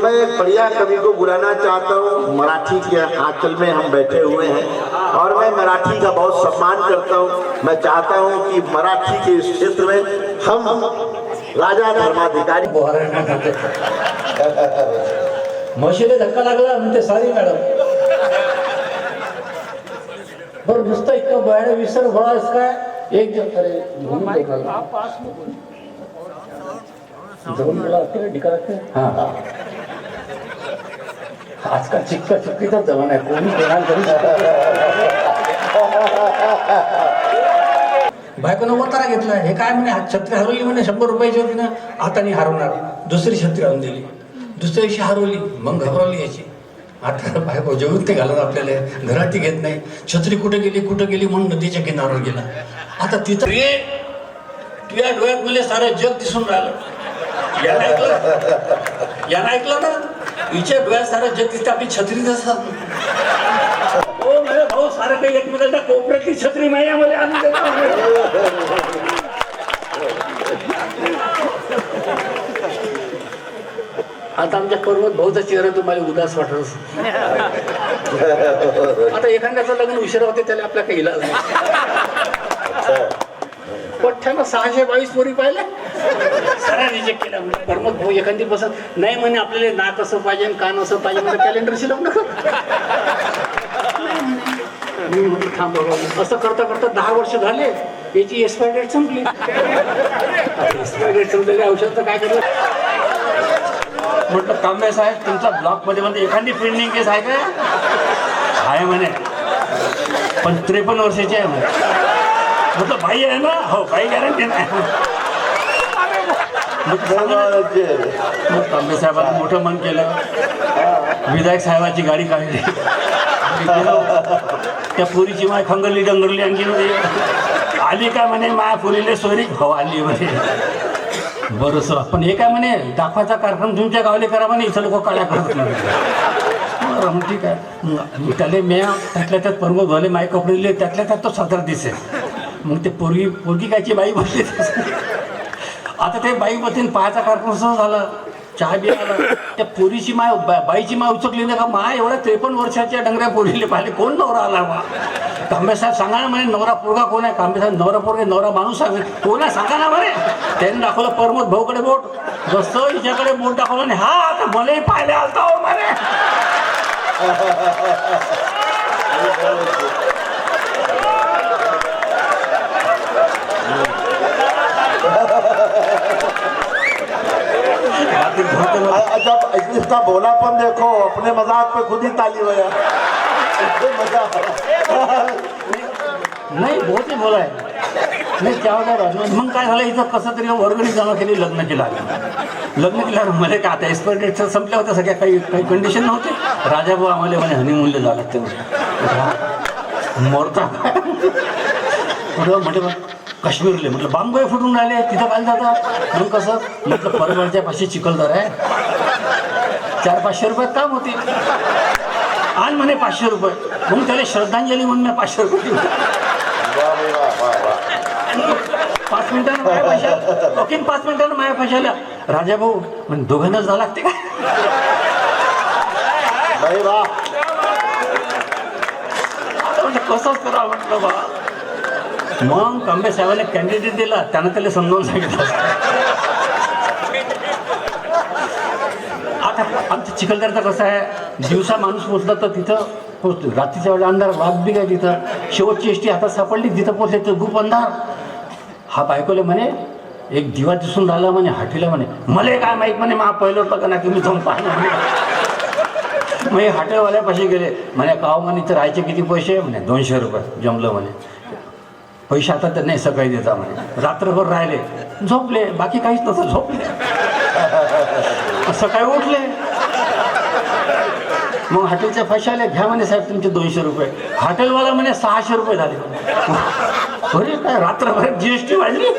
मैं एक बढ़िया कवि को बुलाना चाहता हूँ। मराठी के आंचल में हम बैठे हुए हैं और मैं मराठी का बहुत सम्मान करता हूँ। मैं चाहता हूँ कि मराठी के इस क्षेत्र में हम राजा धर्माधिकारी म्हशीला धक्का लागला म्हणते सारी मॅडम बरं नुसतं इतकं बाहेर विसर व्हायस काय एक जण अरे आजकाल चिक्का चिक्कीचा जमाना आहे कोणी बायकोनं वतारा घेतला हे काय म्हणे छत्री हरवली म्हणे 100 रुपयाची होती ना आता नाही हरवणार दुसरी छत्री आणून दिली दुसऱ्या दिवशी हरवली मग घबरवली याची आता बायको जेवून ते घालत आपल्याला घरात ती घेत नाही छत्री कुठे गेली म्हणून नदीच्या किनाऱ्यावर गेला आता तिथं तुझ्या डोळ्यात मला सारं जग दिसून राहिलं यानं ऐकलं ना हिच्या डोळ्यात सारं जग दिसतं आपली छत्री नसतात हो माझ्या भाऊ सारं काही एकमेकांच्या कोपऱ्यातली छत्री महिन्यामध्ये आणून देतात आता आमच्या पर्वत भाऊचा चेहरा तुम्हाला उदास वाटत आता एखाद्याचं लग्न उशिरा होते त्याला आपला काही इलाज नाही पठ्ठ्यानं 622 पोरी पाहिल्या साऱ्या रिजेक्ट केल्या म्हणजे पर्वत भाऊ एखादी पसंत नाही म्हणे आपल्याला नाक असं पाहिजे कान असं पाहिजे म्हणजे कॅलेंडरशी लग्न थांब असं करता करता 10 वर्ष झाले याची एक्सपायरी डेट संपली एक्सपायरी डेट संपलेली औषध तर काय करलं म्हटलं कांबळे साहेब तुमचा ब्लॉक मध्ये एखादी पेंडिंग केस आहे काय आहे म्हणे पण 53 वर्षाची आहे म्हणे म्हटलं बाई आहे ना हो काही गॅरंटी नाही मग कांबळे साहेबांनी मोठं मन केलं विधायक साहेबाची गाडी काढली त्या पोरीची माय खंगरली डंगरली आणखी आली काय म्हणे माया पोरीले सोरी हो आली म्हणे बरं सर पण हे काय म्हणे दाखवायचा कार्यक्रम तुमच्या गावले करा म्हणे इथं लोक काळ्या करत नाही मग ठीक आहे त्याला मी त्यातल्या त्यात पर्व भले माय कपडे दिले त्यातल्या त्यात तो 17 दिसेल मग ते पोरगी कायची बाई बसली आता ते बाई बसून पाहायचा कार्यक्रम सुरू झाला चहा बी आला त्या पोरीची बाईची माय उचकली नाही का माय एवढ्या 53 वर्षाच्या डंगऱ्या पोरीले पाहिले कोण नवरा आला बा कांबळे साहेब सांगा ना म्हणे नवरा पोरगा कोण आहे कांबळे साहेब नवरा पोरगा नवरा माणूस आहे कोण आहे सांगा ना म्हणे त्यांनी दाखवलं परमत भाऊकडे बोट जसं हिच्याकडे बोट दाखवलं आणि हा आता मलाही पाहिले आलता हो म्हणे जब इसका बोला पण देखो अपने मजाक पे खुद ही ताली बजा नाही बहुत ही बोलाय नाही त्यावर मग काय झालं इथं कसं तरी वर्गणी जमा केली लग्न केलं मला काय आता एक्सपायरी डेट संपल्या होत्या सगळ्या काही कंडिशन नव्हते राजाभाऊ आम्हाला म्हणे हनीमूनला जावं लागते मोरता म्हटलं काश्मीरले म्हटलं बांबोय फुटून राहिले तिथं काय जातात मग कसं म्हटलं परवडच्या पाशी चिखलदर आहे 400-500 रुपयात काम होते आणि म्हणे 500 रुपये मग त्याला श्रद्धांजली म्हणून 500 रुपये 5 मिनिटानं माझ्या पैशाला ओके 5 मिनिटानं माझ्या पैशाला राजा भाऊ म्हणजे दोघांना जावं लागते का कसंच करा म्हटलं बा मग कांबळे साहेबांनी कॅन्डिडेट दिला त्यानं त्याला समजावून सांगितलं आता आमचं चिखलदरचं कसं आहे दिवसा माणूस पोचला तर तिथं पोचतो रात्रीच्या वेळेला अंधार वाघ बी काय तिथं शेवटची एसटी हातात सापडली तिथं पोचले तर खूप अंधार हा बायकोले म्हणे एक दिवा दिसून राहिला म्हणे हाटीला म्हणे मला काय माहीत म्हणे मा पहिलं होतं का ना की मी जाऊन पाहिलं मग हे हॉटेलवाल्यापाशी गेले म्हणे काव म्हणे इथं राहायचे किती पैसे म्हणे 200 रुपये जमलं म्हणे पैसे आता तर नाही सकाळी देता म्हणे रात्रभर राहिले झोपले बाकी काहीच नसतं झोपले सकाळी उठले मग हॉटेलच्या पैशाले घ्या म्हणे साहेब तुमचे 200 रुपये हॉटेलवाला म्हणे 600 रुपये झाले अरे काय रात्रभर जीएसटी वाढली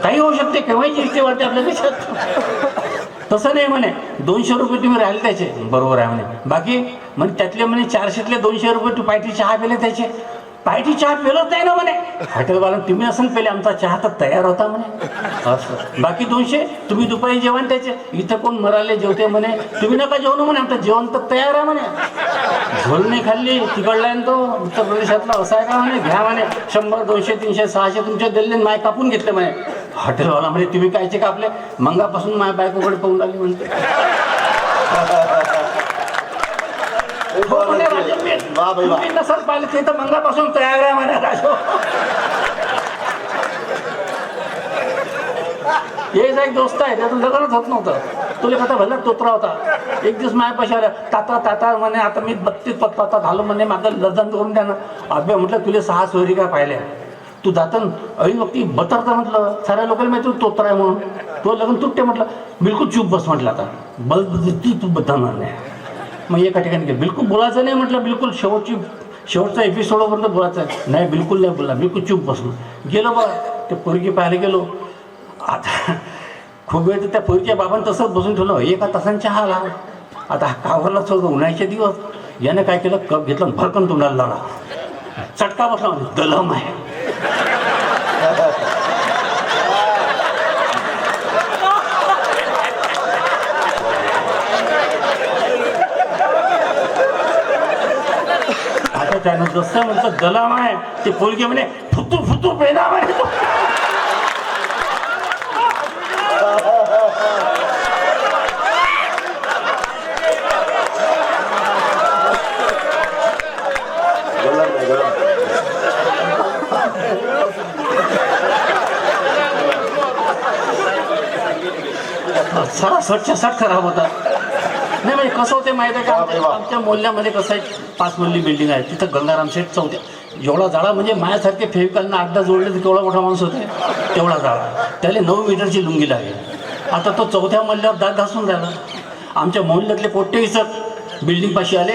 काही होऊ शकते केव्हाही जीएसटी वाढते आपल्या देशात तसं नाही म्हणे 200 रुपये तुम्ही राहिले त्याचे बरोबर आहे म्हणे बाकी म्हणजे त्यातले म्हणे 400तले 200 रुपये तू पायटी चहा पेले त्याचे पायटी चहा पेलत नाही ना म्हणे. हॉटेलवाला तुम्ही असं पेले, आमचा चहा तर तयार होता म्हणे. असं बाकी 200 तुम्ही दुपारी जेवण त्याचे, इथं कोण मराले जेवते म्हणे, तुम्ही नका जेवण म्हणे, आमचं जेवण तर तयार आहे म्हणे. झोल नाही खाल्ली तिकडला तो उत्तर प्रदेशातला असा आहे का म्हणे, घ्या म्हणे 100 200 300 600 तुमच्या दिल्लीत माय कापून घेतले म्हणे. हॉटेलवाला म्हणे तुम्ही कायचे कापले, मंगापासून माझ्या बायकोकडे पाहून आली म्हणते. हो म्हणे राजन, तुम्ही नसल पाहिले ते तर मंगापासून तयार आहे म्हणे राजो. हेच एक दोस्त आहे, त्याचं लग्नच होत नव्हतं. तुला कथा भरला तोत्रा होता. एक दिवस माझ्या पैसे आला, ताता म्हणे आता मी 32 पत्ता झालो म्हणे, माझं लग्न करून द्या ना. अभ्य म्हटलं तुला 6 सोयरी काय पाहिल्या, तू जातं ऐन वक्ती बतरता म्हटलं, साऱ्या लोकांना माहिती तू तोत्रा आहे म्हणून, तो लग्न तुटते म्हटलं. बिलकुल चूप बस म्हटलं, आता तू बदलणार नाही. मग एका ठिकाणी गेलं, बिलकुल बोलायचं नाही म्हटलं, बिलकुल शेवटचा एपिसोडपर्यंत बोलायचं नाही, बिलकुल नाही बोलला, बिलकुल चूप बसलो. गेलो बा ते पोरगी पाहायला गेलो. आता खूप वेळ तर त्या पोरीच्या बाबांनी तसंच बसून ठेवलं. 1 तासांनी चहा आला. आता कावरलाच होतं, उन्हाळ्याचे दिवस. यानं काय केलं, कप घेतलं भरकन तोंडाला लावला, चटका बसला म्हणजे दलम आहे. आता त्यानं जसं म्हणतं दलम आहे, ते पोरगी म्हणे फुतूर पेदा म्हणे. सारा स्वच्छ खराब होता. नाही म्हणजे कसं होते माहिती आहे का, आमच्या मोहल्ल्यामध्ये कसं आहे, 5 मजली बिल्डिंग आहे. तिथं गंगाराम शेठ चौथ्या, एवढा जाळा म्हणजे माझ्यासारखे फेविकलनं 8-10 जोडले तर केवढा मोठा माणूस होते, तेवढा जाळा. त्याला 9 मीटरची लुंगी लागेल. आता तो 4थ्या मजल्यावर दात घासून राहिला. आमच्या मोहल्ल्यातले पोट्टे विसर बिल्डिंगपाशी आले,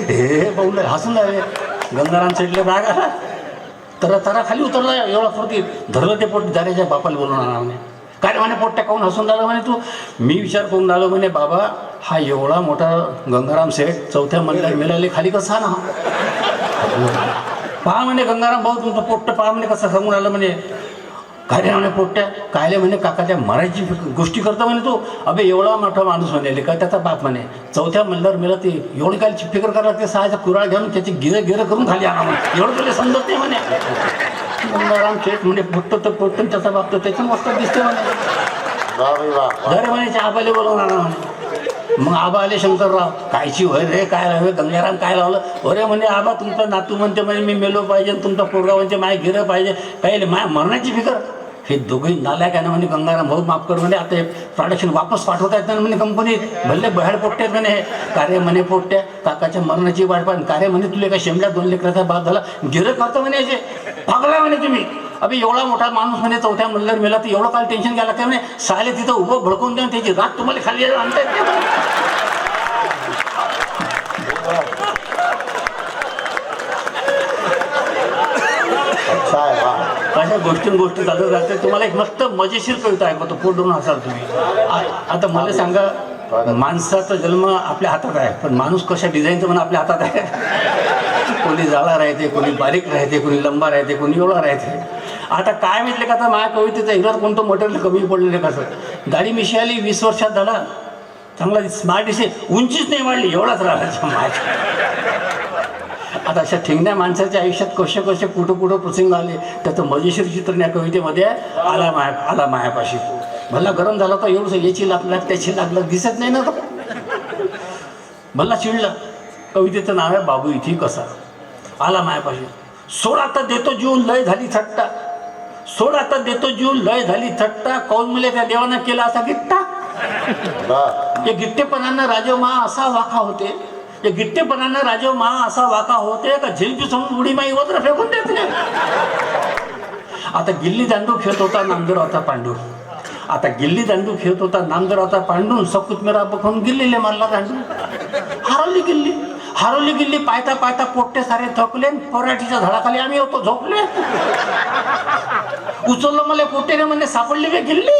हे पाहून हसून राहिले. गंगाराम शेठले राग आला, तरा खाली उतरला, एवढा फुर्ती धरलं ते पोट, दाऱ्याच्या बापाला बोलून आणा म्हणे. काय म्हणे पोट्ट्या काहून हसून राहिला म्हणे तू. मी विचार करून आलो म्हणे, बाबा हा एवढा मोठा गंगाराम शेठ 4थ्या मजल्यावर मिळाले खाली कसा ना. पहा म्हणे गंगाराम भाऊ तुमचं पोट्ट पहा म्हणे कसं सांगून आलं म्हणे. काय रे म्हणे पोट्ट्या, कायले म्हणे काका त्या मरायची गोष्टी करता म्हणे तू. अबे एवढा मोठा माणूस म्हणे का त्याचा बाप म्हणे 4थ्या मजल्यावर मिळत ते एवढी काय फिकर करायला लागते, 6चा कुराळ घेऊन त्याची गिरं करून खाली आणा म्हणे, एवढं तुला समजत नाही म्हणे. गंगाराम शेठ म्हणजे फक्त तर पोट्ट त्याचा बाप तर त्याची मस्त दिसते म्हणे. घरे म्हणे चहा पाहिले बोलवून आणा म्हणे. मग आबा आले शंकरराव, कायची होय रे, काय राहावे गंगाराम काय लावलं. अरे म्हणजे आबा तुमचा नातू म्हणते म्हणे मी मेलो पाहिजे, तुमचा पोरगा म्हणजे माय गिरं पाहिजे, काही माय मरण्याची फिकर. हे दोघंही नालायक आहे ना म्हणे. गंगाराम भाऊ माफ कर म्हणे, आता हे प्रोडक्शन वापस पाठवता येत नाही म्हणे कंपनीत, भले बहाड पोट्टे म्हणे हे. कार्य म्हणे पोट्ट्या काकाच्या मरणाची वाट पाहिजे. कार्य म्हणे तुला एका शेमल्या 2 लेकराचा बाप झाला, गिरं करतो म्हणे याचे, पागला म्हणे तुम्ही. अबे एवढा मोठा माणूस म्हणे 4थ्या मजल्यावर मेला तर एवढं काय टेन्शन घ्यायला काय म्हणे. साले तिथं उभं भडकून देऊन त्याची रात तुम्हाला खाली आणता येते. अशा गोष्टी चालू राहते. तुम्हाला एक मस्त मजेशीर कविता ऐकवतो, पोटून असाल तुम्ही. आता मला सांगा, माणसाचा जन्म आपल्या हातात आहे, पण माणूस कशा डिझाईनचं म्हणून आपल्या हातात आहे. कोणी जाळा राहते, कोणी बारीक राहते, कोणी लंबा राहते, कोणी एवढा राहते. आता काय म्हटलं का, आता माझ्या कवितेचं हिरात कोणतं मटेरियल कमी पडलेलं कसं. दाढी मिशी आली 20 वर्षात झाला, चांगला स्मार्ट दिसेल, उंचीच नाही वाढली, एवढाच राहिला माझ्या. आता अशा ठेंगण्या माणसाच्या आयुष्यात कसे कुठं प्रसंग आले, त्याचं मजेशीर चित्रण या कवितेमध्ये आला मायापाशी. भल्ला गरम झाला तर एवढं याची लागला त्याची लागलं दिसत नाही ना. भल्ला चिडला. कवितेचं नाव आहे बाबू इथे कसा. आला मायापाशी. सोड आता देतो जीवन लय झाली थट्टा, सोड आता देतो जीवन लय झाली थट्टा, कौन मुले त्या देवानं केला असा गिट्टा. या गिट्टेपणानं राजे महा असा वाखा होते, या गिट्टेपणानं राजे महा असा वाका होते का झेलपी समोर उडी माई वत्र फेकून देते. आता गिल्ली दांडू खेळत होता नामदेवरावचा पांडू. आता गिल्ली दांडू खेळत होता नामदेवरावचा पांडू, सकुत मेरा बखून गिल्लीले मारला दांडू. हरवली गिल्ली पायता पोट्टे सारे थकले, पराठीच्या झाडाखाली आम्ही होतो झोपले. उचललं मला पोट्टेने म्हणे सापडली बे गिल्ली.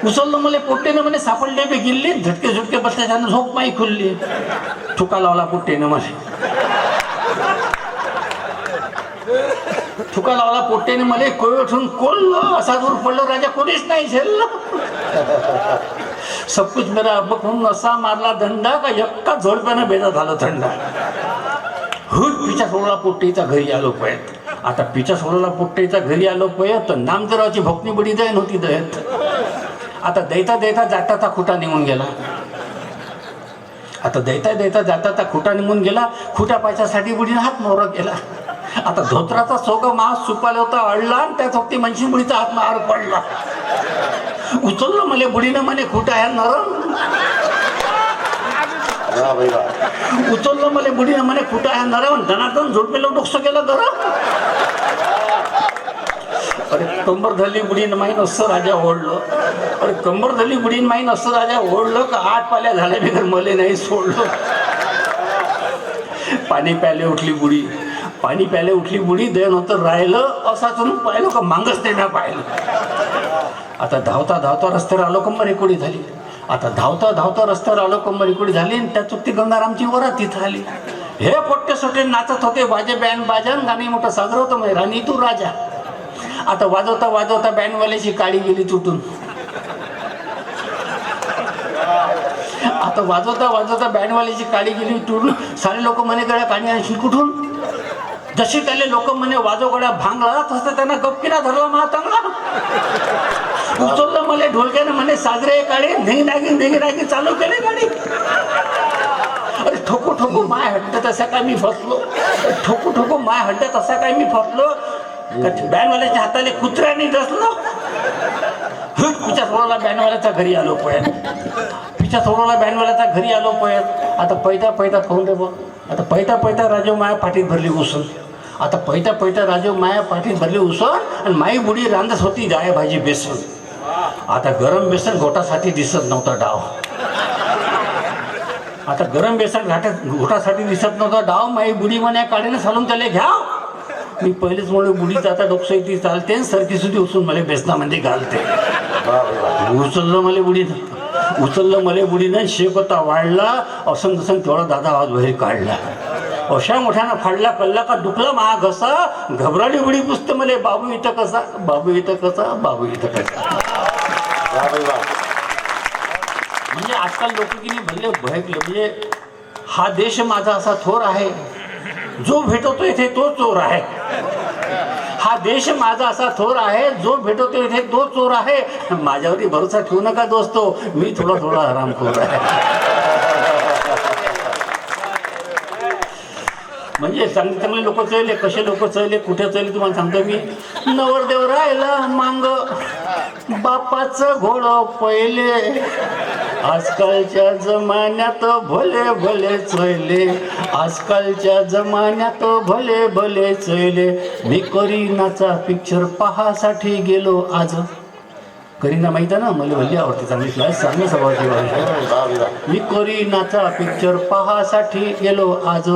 उचललं मला पोट्टेने म्हणे सापडले बे गिल्ली. झटके बसल्याच्यानं झोप माई खुलली. थुका लावला पोट्टेनं मला. थुका लावला पोट्टेने मला कोय उठून कोल्लं असा दूर पडलो राजा कोणीच नाही झेललं. सब कुछ मेरा अब म्हणून असा मारला दंडा का एक्का झोडप्यानं बेजा झालं थंडा. हुट पिचा सोडला पोट्टेचा घरी आलो पयत. आता पिचा सोडला पोट्टेचा घरी आलो पयत नामदेवरावची भोकणी बडी दयन होती दयत. आता दैता दैता जाताचा खुटा निघून गेला. आता दैता दैता जाताचा खुटा निघून गेला. खुटा पायच्यासाठी बुडीने हात मोर गेला. आता धोत्राचा सोगा मास सुपाला होता अडला आणि त्या चौकती मनशी बुडीचा हात मार पडला. उचललं मला बुडीनं म्हणे खुटा ह्या नरम. उचललं मला बुडीनं म्हणे खुटा ह्या नरम. धनातन झोडपेलं डोकसं गेलं गरम. अरे कंबर धरली बुडीन माहीन असं राजा ओढलं. अरे कंबर धरली बुडीन माहीन असं राजा ओढलं का 8 पाल्या झाल्या बिगर मले नाही सोडलं. पाणी प्याले उठली बुडी. पाणी प्याले उठली बुडी दयन होतं राहिलं असाच पाहिलं का मांगच ते ना पाहिलं. आता धावता धावता रस्त्यावर आलो कंबर एकोडी झाली. आता धावता धावता रस्त्यावर आलो कंबर एकोडी झाली आणि त्या चुकती गंगारामची वरात तिथं आली. हे पोट्टे सोटे नाचत होते वाजे बँड बाजन गाणी मोठं साजर होतं मग राणी तू राजा. आता वाजवता वाजवता बँडवाल्याची काळी गेली तुटून. आता वाजवता वाजवता बँडवाल्याची काळी गेली तुटून. सारे लोक म्हणे गड्या काणी आणशी कुठून. जशी त्याले लोक म्हणे वाजव गड्या भांगला तसं त्यांना गपकिना धरला मा चांगला. उचललं मला ढोलक्याने म्हणे साजरे काढे धिंगी चालू केले गाडी. अरे ठोको ठोको माय हड्ड्यात असा काय मी फसलो. ठोको ठोको माय हड्ड्यात असा काय मी फसलो. बँडवाल्याच्या हाताले कुत्र्याने डसलो. पिचा सोडवला बँडवाल्याच्या घरी आलो पळत. पिचा सोडवला बँडवाल्याच्या घरी आलो पळत. आता पैता पैता खाऊन रे बघ. आता पैता पैता राजू माया पाठीत भरली उसळ. आता पैता पैता राजू माया पाठीत भरली उसळ आणि माई बुडी रांधत होती डाळ भाजी बेसन. आता गरम बेसन घोटासाठी दिसत नव्हता डाव. आता गरम बेसन घोटासाठी दिसत नव्हता डाव. माई बुडी म्हणे काढीनं सालून त्याला घ्या. मी पहिलेच म्हणून बुडीच आता डोकसाईती चालते सरकी सुधी उचलून मला बेसनामध्ये घालते. उचललं मला बुडीनं. उचललं मला बुडीनं शेकता वाढला. असं तसं तेवढा दादा आवाज बाहेर काढला. अशा मोठ्यानं फाडला कल्ला का दुखला महा घसा. घबराली बुडी पुसते मला बाबू इथं कसा बाबू इथं कसा बाबू इथं कसा. म्हणजे आजकाल लोक की नाही भरले भयकले. म्हणजे हा देश माझा असा थोर आहे. जो भेटतो इथे तो चोर आहे. हा देश माझा असा थोर आहे. जो भेटतो इथे तो चोर आहे. माझ्यावरती भरोसा ठेवू नका दोस्तो. मी थोडा हरामखोर आहे. म्हणजे चांगले लोक चळले. कसे लोक चळले कुठे चळले तुम्हाला सांगतो मी. नवरदेव राहिला मांग बापाचं घोड पहिले. आजकालच्या जमान्यात भले भले चळले. आजकालच्या जमान्यात भले भले चळले. मी करीनाचा पिक्चर पाहासाठी गेलो आज. करीना माहिती आहे ना मला भल्ली आवडते चांगली क्लास चांगली स्वभावाची. मी करीनाचा पिक्चर पाहासाठी गेलो आज.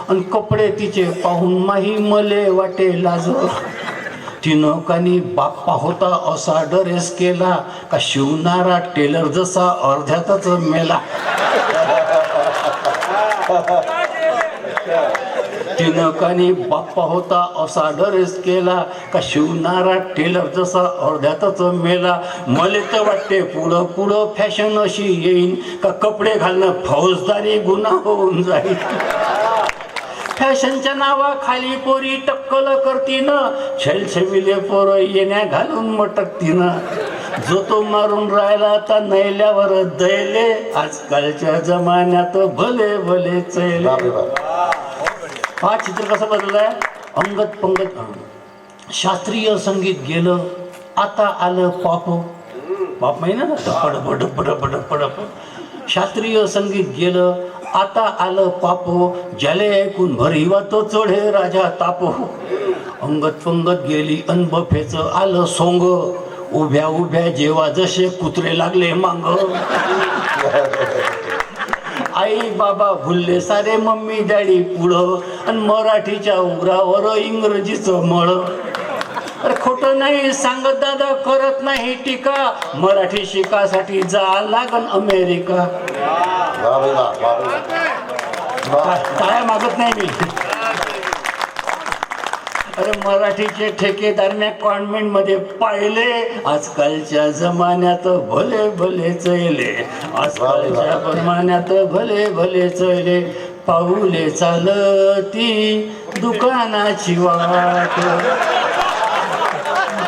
आणि कपडे तिचे पाहून माही मले वाटे लाज. तिनं कानी बाप्पा होता असा ड्रेस केला का शिवणारा टेलर जसा अर्ध्यातच मेला. तिनं कानी बाप्पा होता असा ड्रेस केला का शिवणारा टेलर जसा अर्ध्यातच मेला. मले तर वाटते पुढं पुढं फॅशन अशी येईन का कपडे घालणं फौजदारी गुन्हा होऊन जाईल. फॅशनच्या नावाखाली पोरी टक्कल करतीनं. छेलछबिले पोरं येण्या घालून मटकतीनं. जो तो मारून राहिला आता नैल्यावर दैले. आजकालच्या जमान्यात भले भले चैले. हा चित्र कसं बदललंय. अंगत पंगत शास्त्रीय संगीत गेलं. आता आलं पॉप. पॉप माहिती ना डपडप. शास्त्रीय संगीत गेलं. आता आलं पापो. ज्याले ऐकून भरीवा तो चढे राजा तापो. अंगत पंगत गेली अन बफेचं आलं सोंग. उभ्या उभ्या जेव्हा जसे कुत्रे लागले मांग. आई बाबा भुलले सारे मम्मी डॅडी पुढं. आणि मराठीच्या उरावर इंग्रजीचं मळ. अरे खोटं नाही सांगत दादा करत नाही टीका. मराठी शिकासाठी जा लागन अमेरिका. टाळ्या मागत नाही मी. अरे मराठीचे ठेकेदार मी कॉन्व्हेंट मध्ये पाहिले. आजकालच्या जमान्यात भले भले चैले, आजकालच्या जमान्यात भले भले चैले. पाऊले चालती दुकानाची वाट,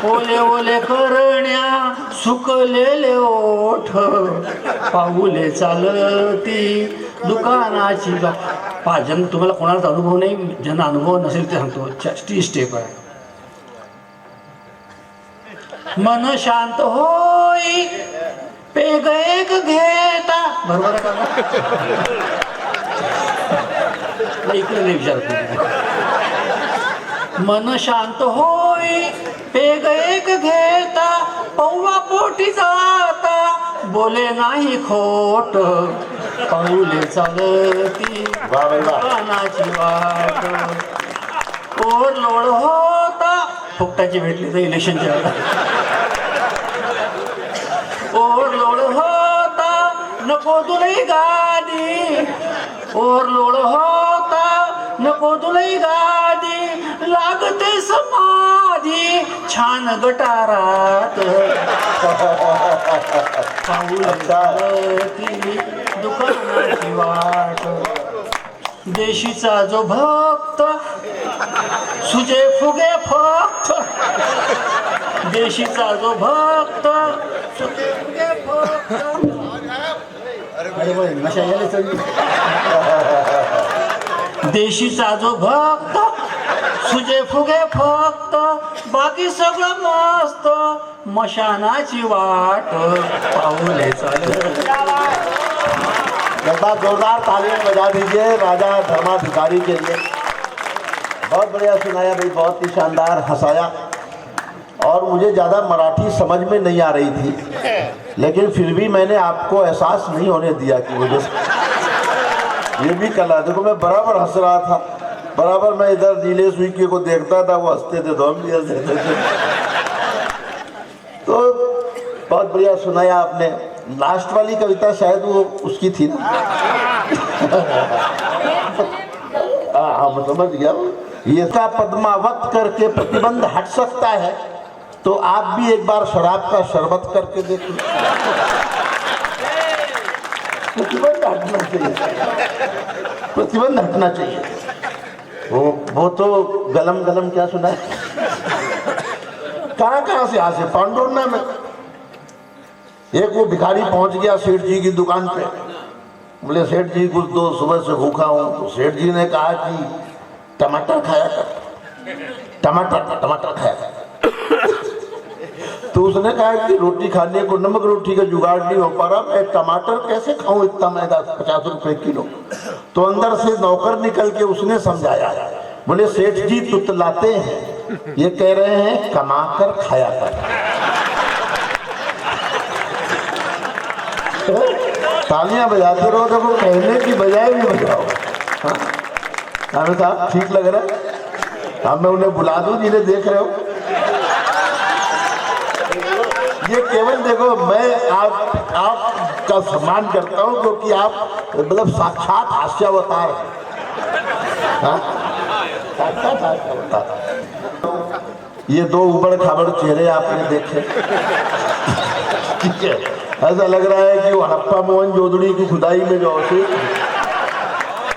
ओले ओले करण्या सुकलेले ओठ. पाऊले चालती दुकानाची वाट. जन तुम्हाला कोणाचा अनुभव नाही, ज्यांना अनुभव नसेल ते सांगतो. ती स्टेप आहे. मन शांत होई पेग एक घेता. बरोबर आहे का? इकडे नाही विचारतो. मन शांत होई पेग एक घेता, पौवा पोटी जाता बोले नाही खोट. पाऊले चालती दुकानाची वाट. ओरलोड होता फुकटाची भेटली तर इलेक्शनच्या वेळेला. ओरलोड होता नको तुलाही गाडी, ओरलोड होता नको तुलाही गाडी. लागते समाधी छान गटारात. पाऊलती दुकानाची वाट. देशीचा जो भक्त सुजे फुगे फक्त, देशीचा जो भक्त सुजे फुगे फक्त. अरे नशा यायला चढली. देशीचा जो भक्त सुजे फुगे फक्त, बाकी सगळं मस्त मशानाची वाट. पाऊले चालत. जोरदार तालियां बजा दीजिए राजा धर्माधिकारी के लिए. बहुत बढ़िया सुनाया भाई, बहुत ही शानदार हंसाया. और मुझे ज़्यादा मराठी समझ में नहीं आ रही थी, लेकिन फिर भी मैंने आपको एहसास नहीं होने दिया कि मुझे ये भी कला. देखो मैं बराबर हंस रहा था, बराबर मैं इधर नीलेश विकी को देखता था, वो हंसते थे तो हम भी हंसते थे. तो बहुत बढ़िया सुनाया आपने. लास्ट वाली कविता शायद वो उसकी थी ना. हाँ मैं समझ गया. ये का पद्मावत करके प्रतिबंध हट सकता है, तो आप भी एक बार शराब का शरबत करके देखिए. प्रतिबंध हटना चाहिए, प्रतिबंध हटना चाहिए. वो तो गलम गलम क्या सुना है. कहाँ से आसे पांडुरना में. एक वो भिखारी पहुंच गया सेठ जी की दुकान पे. बोले सेठ जी कुछ दो, सुबह से भूखा हूं. तो सेठ जी ने कहा कि टमाटर खाया कर, टमाटर खाया कर. तो उसने कहा कि रोटी खाने को नमक रोटी का जुगाड़ नहीं हो पा रहा, मैं टमाटर कैसे खाऊं इतना महंगा 50 रुपए किलो. तो अंदर से नौकर निकल के उसने समझाया. बोले सेठ जी तुतलाते हैं, ये कह रहे हैं कमा कर खाया कर. तालियां बजाते रहो, देखो कहने की बजाय भी बजाओ. हाँ साहब ठीक लग रहा है. हाँ मैं उन्हें बुला दूं जिन्हें देख रहे हो. ये केवल देखो मैं आपका सम्मान करता हूं क्योंकि आप मतलब साक्षात हास्यावतार हैं. साक्षात हास्यावतार. ये दो उबड़ खाबड़ चेहरे आपने देखे. ठीक है, ऐसा लग रहा है कि वो हड़प्पा मोहन जोदड़ी की खुदाई में जो थे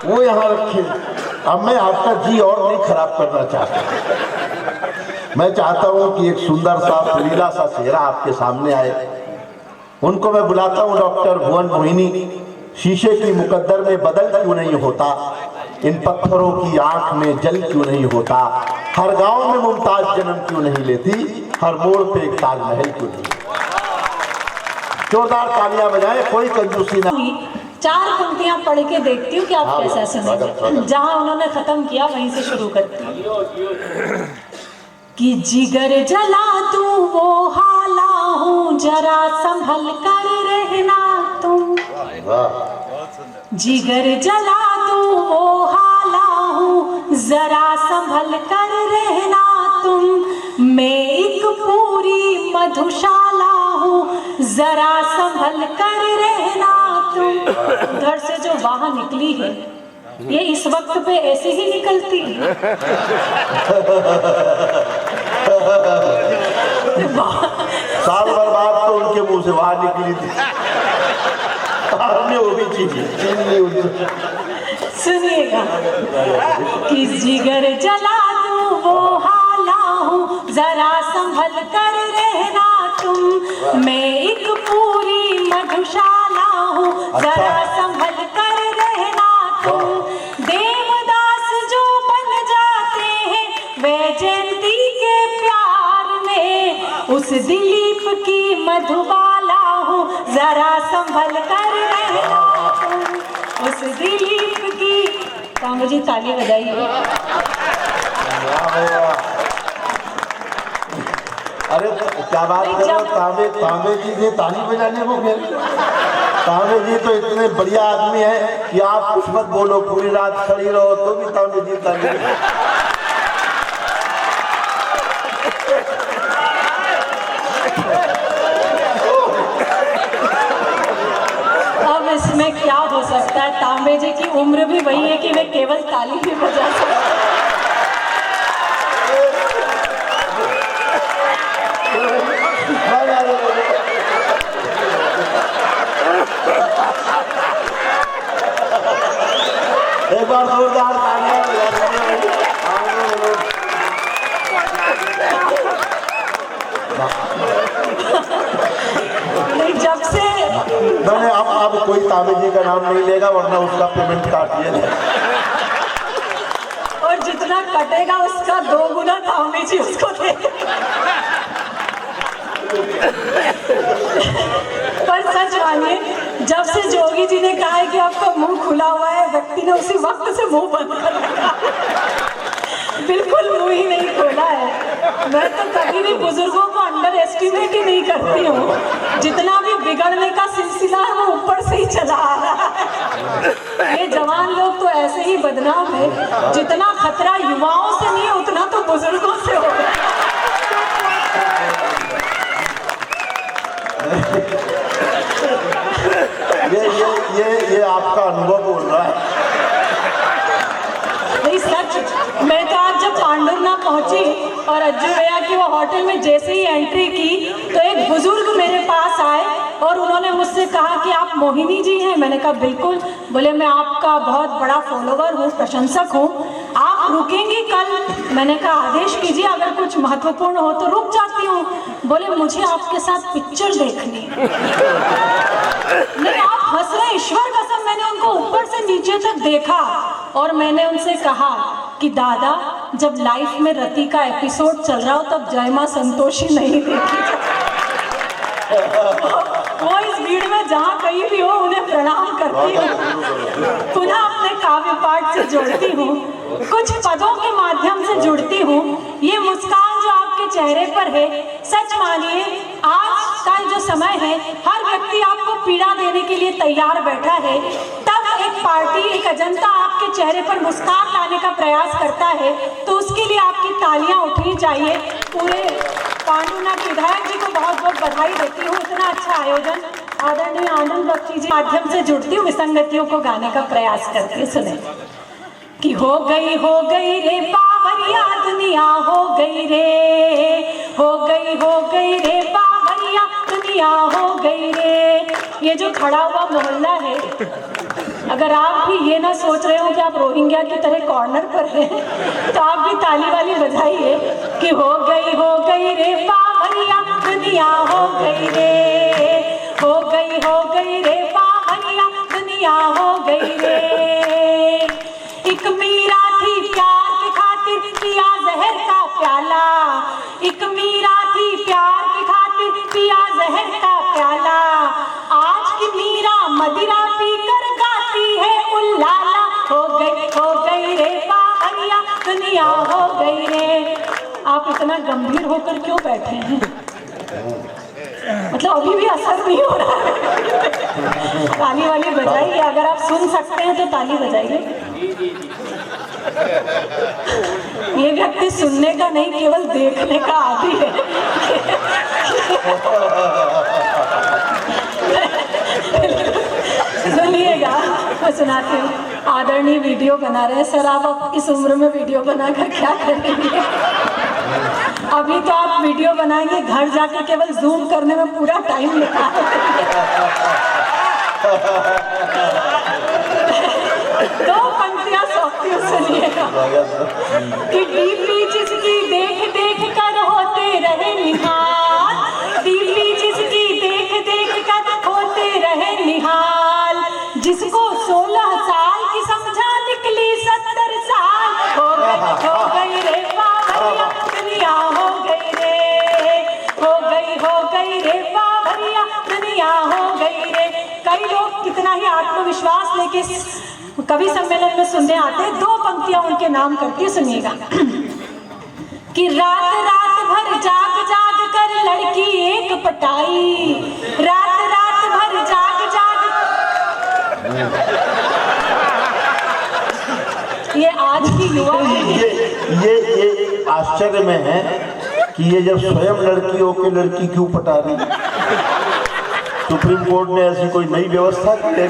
वो यहाँ रखे. अब मैं आपका जी और नहीं खराब करना चाहता. मैं चाहता हूँ कि एक सुंदर सा सुरीला सा चेहरा आपके सामने आए. उनको मैं बुलाता हूँ डॉक्टर भुवन मोहिनी. शीशे की मुकद्दर में बदल क्यों नहीं होता, इन पत्थरों की आंख में जल क्यों नहीं होता, हर गांव में मुमताज जन्म क्यों नहीं लेती, हर मोड़ पे एक ताजमहल क्यों नहीं. जोरदार तालियां बजाएं, कोई कंजूसी ना. 4 पंक्तियां पढ़ के देखती हूँ कि आप कैसा सुनेंगे. जहां उन्होंने खत्म किया वहीं से शुरू करती हूँ. कि जिगर जला तू वो हाला हूँ, जरा संभल कर रहना तुम. जिगर जला तू वो हाला हूँ, जरा संभल कर रहना तुम. मैं एक पूरी मधुशाला हूँ, जरा संभल कर रहना तुम. उधर से जो बाहर निकली है ये इस वक्त पे ऐसे ही निकलती है। साल भर बाद तो उनके मुंह से बाहर निकली थी। आपने वो भी छीन ली उनसे। सुनिएगा कि जिगर जला दूं वो हाला हूँ, जरा संभल कर रहना तुम। मैं एक पूरी मधुशाला हूँ, जरा संभल कर रहना तुम। देवदास जो बन जाते हैं वैजयंती के प्यार में, उस दिलीप की मधुबाला हूँ, जरा संभल कर रहना तुम। उस दिलीप की। तांबे जी ताली बजाइए। अरे क्या बात कर रहे हो, तांबे जी ने ताली बजाने को गए। तांबे जी तो इतने बढ़िया आदमी है कि आप कुछ मत बोलो, पूरी रात खड़ी रहो तो भी तांबे जी ताली। अब इसमें क्या हो सकता है, तांबे जी की उम्र भी वही है कि वे केवल ताली भी बजा सकते हैं। एक बार जोरदार तालियां जब से मैंने अब कोई तांबे जी का नाम नहीं लेगा, वरना उसका पेमेंट काट दिया जाए। और जितना कटेगा उसका 2 गुना तांबे जी उसको देगा। पर सच मानिए, जब से जोगी जी ने कहा है कि आपका मुंह खुला हुआ है, व्यक्ति ने उसी वक्त से मुंह बंद कर रखा। बिल्कुल मुंह ही नहीं खोला है। मैं तो कभी भी बुजुर्गों को अंडर एस्टिमेट ही नहीं करती हूँ। जितना भी बिगड़ने का सिलसिला है वो ऊपर से ही चला आ रहा है। ये जवान लोग तो ऐसे ही बदनाम है। जितना खतरा युवाओं से नहीं है, उतना तो बुजुर्गों से हो रहा है। ये आपका अनुभव बोल रहा है। नहीं सच, मैं तो आज जब पांडुरना पहुंची और अज्जू भैया की वो होटल में जैसे ही एंट्री की तो एक बुजुर्ग मेरे पास आए और उन्होंने मुझसे कहा कि आप मोहिनी जी हैं। मैंने कहा बिल्कुल। बोले मैं आपका बहुत बड़ा फॉलोवर हूँ, प्रशंसक हूँ, आप रुकेंगी कल? मैंने कहा आदेश कीजिए, अगर कुछ महत्वपूर्ण हो तो रुक जाती हूँ। बोले मुझे आपके साथ पिक्चर देखनी है। नहीं आप हंस रहे, ईश्वर कसम मैंने उनको ऊपर से नीचे तक देखा और मैंने उनसे कहा कि दादा जब लाइफ में रति का एपिसोड चल रहा हो तब जय मां संतोषी नहीं देखी। वो इस भीड़ में जहाँ कहीं भी हो उन्हें प्रणाम करती हूँ, पुनः अपने काव्य पाठ से जोड़ती हूँ, कुछ पदों के माध्यम से जुड़ती हूँ। ये मुस्कान जो आपके चेहरे पर है, सच मानिए आज का जो समय है हर व्यक्ति आपको पीड़ा देने के लिए तैयार बैठा है, तब एक पार्टी, एक अजंता आपके चेहरे पर मुस्कान लाने का प्रयास करता है तो उसके लिए आपकी तालियां उठनी चाहिए। पूरे पांडुनाथ विधायक जी को बहुत बहुत बधाई देती हूँ। इतना अच्छा आयोजन आदरणीय आनंद बख्शी जी माध्यम से जुड़ती हूँ, विसंगतियों को गाने का प्रयास करती हूँ। सुने कि हो गई रे बावरिया दुनिया, हो गई रे, हो गई रे बावरिया दुनिया, हो गई रे। ये जो खड़ा हुआ मोहल्ला है, अगर आप भी ये ना सोच रहे हो कि आप रोहिंग्या की तरह कॉर्नर पर हैं तो आप भी ताली वाली बजाइए कि हो गई रे बावरिया दुनिया, हो गई रे, हो गई रे बावरिया दुनिया, हो गई रे। एक मीरा थी प्यार की खातिर पिया जहर का प्याला, एक मीरा थी प्यार की खातिर पिया जहर का प्याला। आज की मीरा मदिरा पीकर गाती है उल्लाला, हो गई रे बावरिया दुनिया, हो गई रे। आप इतना गंभीर होकर क्यों बैठे हैं? मतलब अभी भी असर नहीं हो रहा है। ताली वाली बजाइए, अगर आप सुन सकते हैं तो ताली बजाइए। ये व्यक्ति सुनने का नहीं केवल देखने का आदी है। सुनिएगा, मैं सुनाती हूँ। आदरणीय वीडियो बना रहे हैं। सर आप अब इस उम्र में वीडियो बनाकर क्या करेंगे? अभी तो आप वीडियो बनाएंगे, घर जाके केवल जूम करने में पूरा टाइम निकाल दो पंक्तियां सौंपती हूँ, सुनिएगा। कि डीपी जिसकी देख देख कर होते रहे निहाल, डीपी जिसकी देख देख कर होते रहे निहाल, जिसको 16 साल की समझा निकली 70 साल हो गई रे बावरिया दुनिया, हो गई रे बावरिया दुनिया, हो गई रे। कई लोग कितना ही आत्मविश्वास लेके कवि सम्मेलन में सुनने आते हैं। 2 पंक्तियां उनके नाम करती है, सुनिएगा। कि रात रात भर जाग जाग कर लड़की एक पटाई, रात रात भर जाग जाग। ये आज की युवा ये आश्चर्य में है कि ये जब स्वयं लड़की होकर लड़की क्यों पटा रही। सुप्रीम कोर्ट ने ऐसी कोई नई व्यवस्था की है?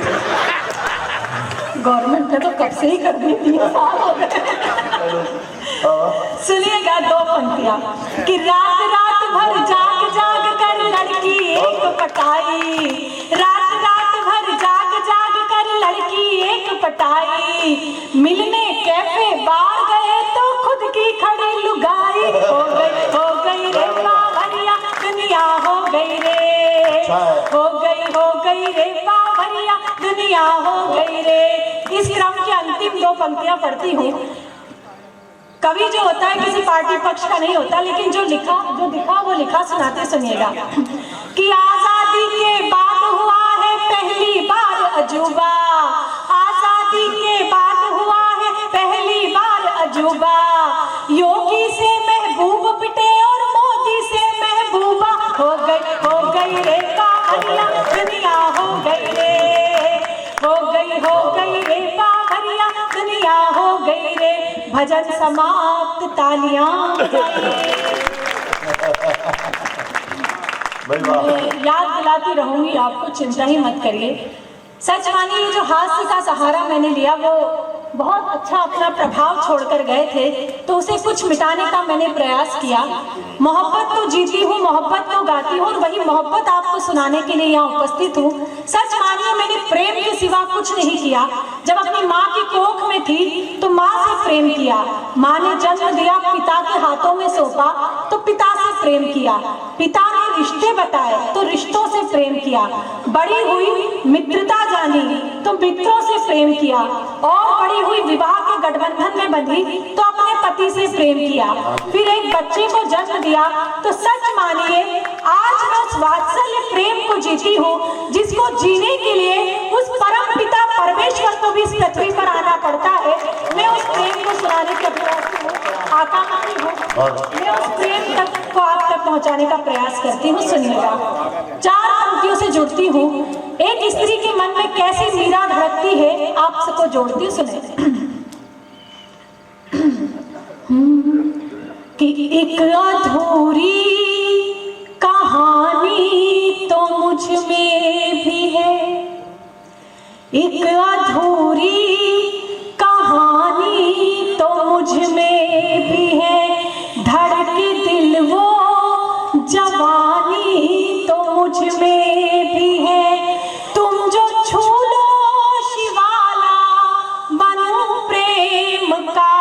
गवर्नमेंट ने तो कब से ही कर दी, 3 साल हो गए। सुनिएगा 2 पंक्तियां। कि रात रात भर जाग जाग कर लड़की एक पटाई, रात रात भर जाग जाग कर लड़की एक पटाई, मिलने कैफे बार गए तो खुद की खड़ी लुगाई, हो गई रे बावरिया दुनिया, हो गई रे बावरिया दुनिया, हो गई रे। इस क्रम की अंतिम 2 पंक्तियां पढ़ती हूँ। कवि जो होता है किसी पार्टी पक्ष का नहीं होता, लेकिन जो दिखा वो लिखा सुनाते, सुनिएगा। कि आजादी के बाद हुआ है पहली बार अजूबा, आजादी के बाद हुआ है पहली बार अजूबा, योगी से महबूब पिटे और मोदी से महबूबा, हो गई रे बावरिया दुनिया, हो गई रे बावरिया दुनिया, हो गई रे। भजन समाप्त, तालियां याद दिलाती रहूंगी आपको, चिंता ही मत करिए। सच मानिए जो हास्य का सहारा मैंने लिया वो बहुत अच्छा अपना प्रभाव छोड़कर गए थे, तो उसे कुछ मिटाने का मैंने प्रयास किया। मोहब्बत तो जीती हूँ, मोहब्बत तो गाती हूँ, और वही मोहब्बत आपको सुनाने के लिए यहाँ उपस्थित हूँ। सच मानिए मैंने प्रेम के सिवा कुछ नहीं किया। जब अपनी माँ की कोख में थी तो माँ से प्रेम किया, माँ ने जन्म दिया, पिता के हाथों में सौंपा तो पिता से प्रेम किया, पिता ने रिश्ते बताए तो रिश्तों से प्रेम किया, बड़ी हुई मित्रता जानी तो मित्रों से प्रेम किया, और बड़ी हुई विवाह के गठबंधन में बंधी तो अपने पति से प्रेम किया, फिर एक बच्चे को जन्म दिया। तो सच मानिए आज मैं उस वात्सल्य प्रेम को जीती हूँ जिसको जीने के लिए उस परम पिता परमेश्वर को भी इस पृथ्वी पर आना पड़ता है। मैं उस प्रेम को सुनाने के प्रयास हूँ, आकांक्षी हूँ, मैं उस प्रेम तक को आप तक पहुँचाने का प्रयास करती हूँ। सुनिएगा, 4 पंक्तियों से जुड़ती हूँ। एक स्त्री के मन में कैसी मीरा धड़कती है, आप सबको जोड़ती हूँ, सुने। कि एक अधूरी कहानी तो मुझ में भी है, एक अधूरी कहानी तो मुझ में भी है, धड़के दिल वो जवानी तो मुझ में भी है, तुम जो छू लो शिवाला बनूं प्रेम का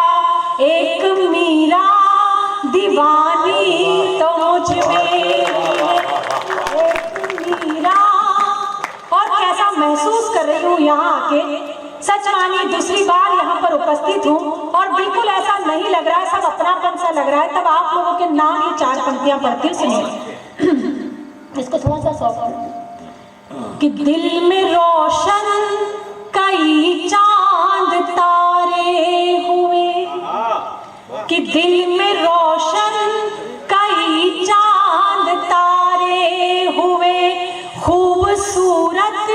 एक मीरा दीवानी तो मुझ में भी है, एक मीरा। और कैसा महसूस कर रही हूँ यहाँ आके। सच मानिए दूसरी बार यहाँ पर उपस्थित हूँ और बिल्कुल ऐसा नहीं लग रहा है, सब अपनापन सा लग रहा है। तब आप लोगों के नाम ये 4 पंक्तियां पढ़ती हूँ, सुनिए। इसको थोड़ा सा सॉफ्ट। कि दिल में रोशन कई चांद तारे हुए, कि दिल में रोशन कई चांद तारे हुए, खूबसूरत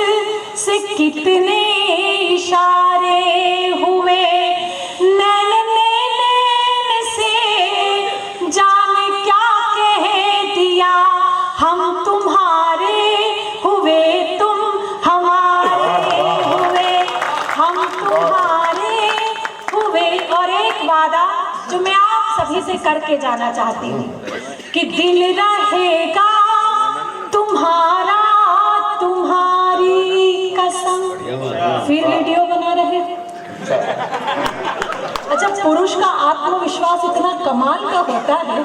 से कितने इशारे हुए, नैन नैन से जाने क्या कह दिया, हम तुम्हारे हुए तुम हमारे हुए, हम तुम्हारे जो मैं आप सभी से करके जाना चाहती हूँ कि दिल रहेगा तुम्हारा तुम्हारी कसम। फिर वीडियो बना रहे। अच्छा, पुरुष का आत्मविश्वास इतना कमाल का होता है,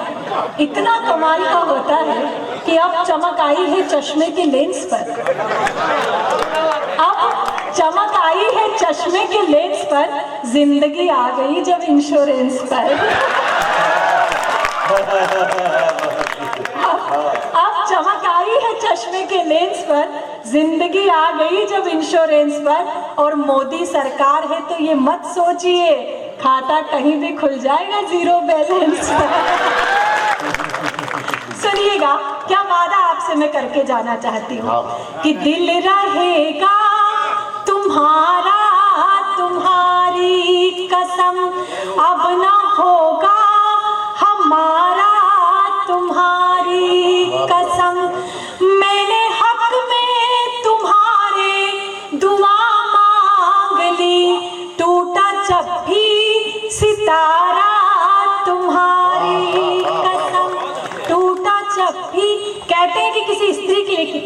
इतना कमाल का होता है कि अब चमक आई है चश्मे के लेंस पर। अब चमक आई है चश्मे के लेंस पर, जिंदगी आ गई जब इंश्योरेंस पर। अब चमक आई है चश्मे के लेंस पर, जिंदगी आ गई जब इंश्योरेंस पर। और मोदी सरकार है तो ये मत सोचिए खाता कहीं भी खुल जाएगा जीरो बैलेंस पर। सुनिएगा क्या वादा आपसे मैं करके जाना चाहती हूँ कि दिल रहेगा तुम्हारा तुम्हारी कसम, अब ना होगा हमारा तुम्हारी कसम। मैंने हक में तुम्हारे दुआ मांग ली, टूटा जब भी सितारा तुम्हारी कसम, टूटा जब भी। कहते हैं कि किसी स्त्री के लिए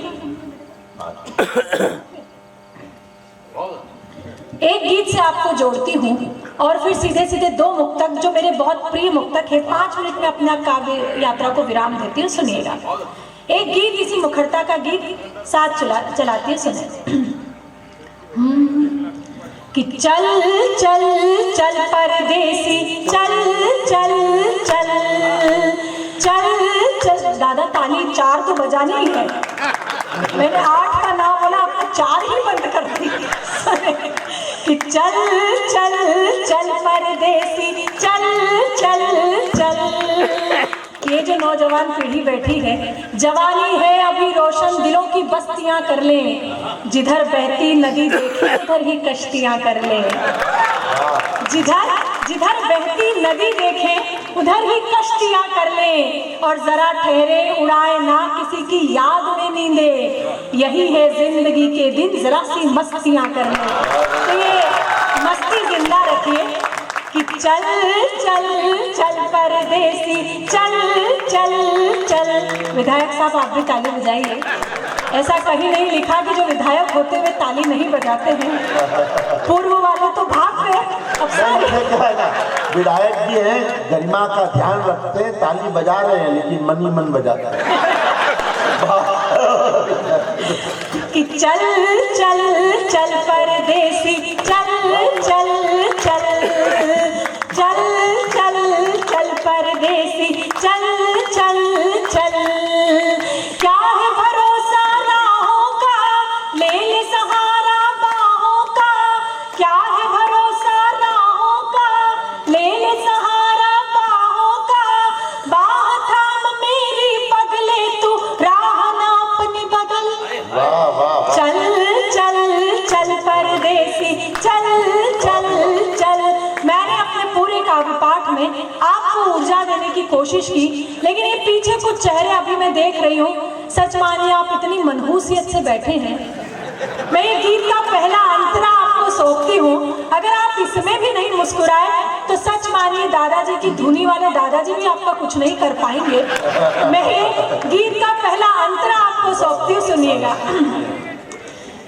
एक गीत से आपको जोड़ती हूँ और फिर सीधे सीधे दो मुक्तक जो मेरे बहुत प्रिय मुक्तक है, 5 मिनट में अपना काव्य यात्रा को विराम देती हूँ। सुनिएगा एक गीत, इसी मुखरता का गीत साथ चलाती हूँ। सुने कि चल चल चल परदेसी, चल चल चल चल चल। दादा ताली 4 तो बजानी ही है, मैंने 8 का नाम बोला, आपको 4 ही बंद कर दी। कि चल चल चल परदेसी, चल चल चल। ये जो नौजवान पीढ़ी बैठी है, जवानी है अभी रोशन, दिलों की बस्तियां कर लें, जिधर बहती नदी देखे उधर ही कश्तियां कर लें। जिधर जिधर बहती नदी देखें उधर ही कश्तियां कर लें, और जरा ठहरे उड़ाए ना किसी की याद में नींदे, यही है जिंदगी के दिन जरा सी मस्तियां कर लें। तो ये मस्ती जिंदा रखिए कि चल चल चल परदेसी, चल चल चल। विधायक साहब आप भी ताली बजाइए। ऐसा कहीं नहीं लिखा कि जो विधायक होते हुए ताली नहीं बजाते हैं, पूर्व वाले तो भाग गए। अब विधायक भी हैं, गरिमा का ध्यान रखते हैं, ताली बजा रहे हैं लेकिन मन ही मन बजाते हैं। कि चल चल चल परदेसी, चल चल चल चल चल चल परदेसी, चल चल चल। क्या है भरोसा राहों का, ले ले सहारा बाहों का। क्या है भरोसा राहों का, ले ले सहारा बाहों का। बाह थाम मेरी पगले तू, राह ना अपनी बदल। चल चल चल परदेसी, चल चल चल। मैंने अपने पूरे काव्य पाठ में आपको ऊर्जा देने की कोशिश की, लेकिन ये पीछे कुछ चेहरे अभी मैं देख रही हूँ, सच मानिए आप इतनी मनहूसियत से बैठे हैं। मैं ये गीत का पहला अंतरा आपको सौंपती हूँ, अगर आप इसमें भी नहीं मुस्कुराए तो सच मानिए दादाजी की धुनी वाले दादाजी भी आपका कुछ नहीं कर पाएंगे। मैं गीत का पहला अंतरा आपको सौंपती हूँ, सुनिएगा।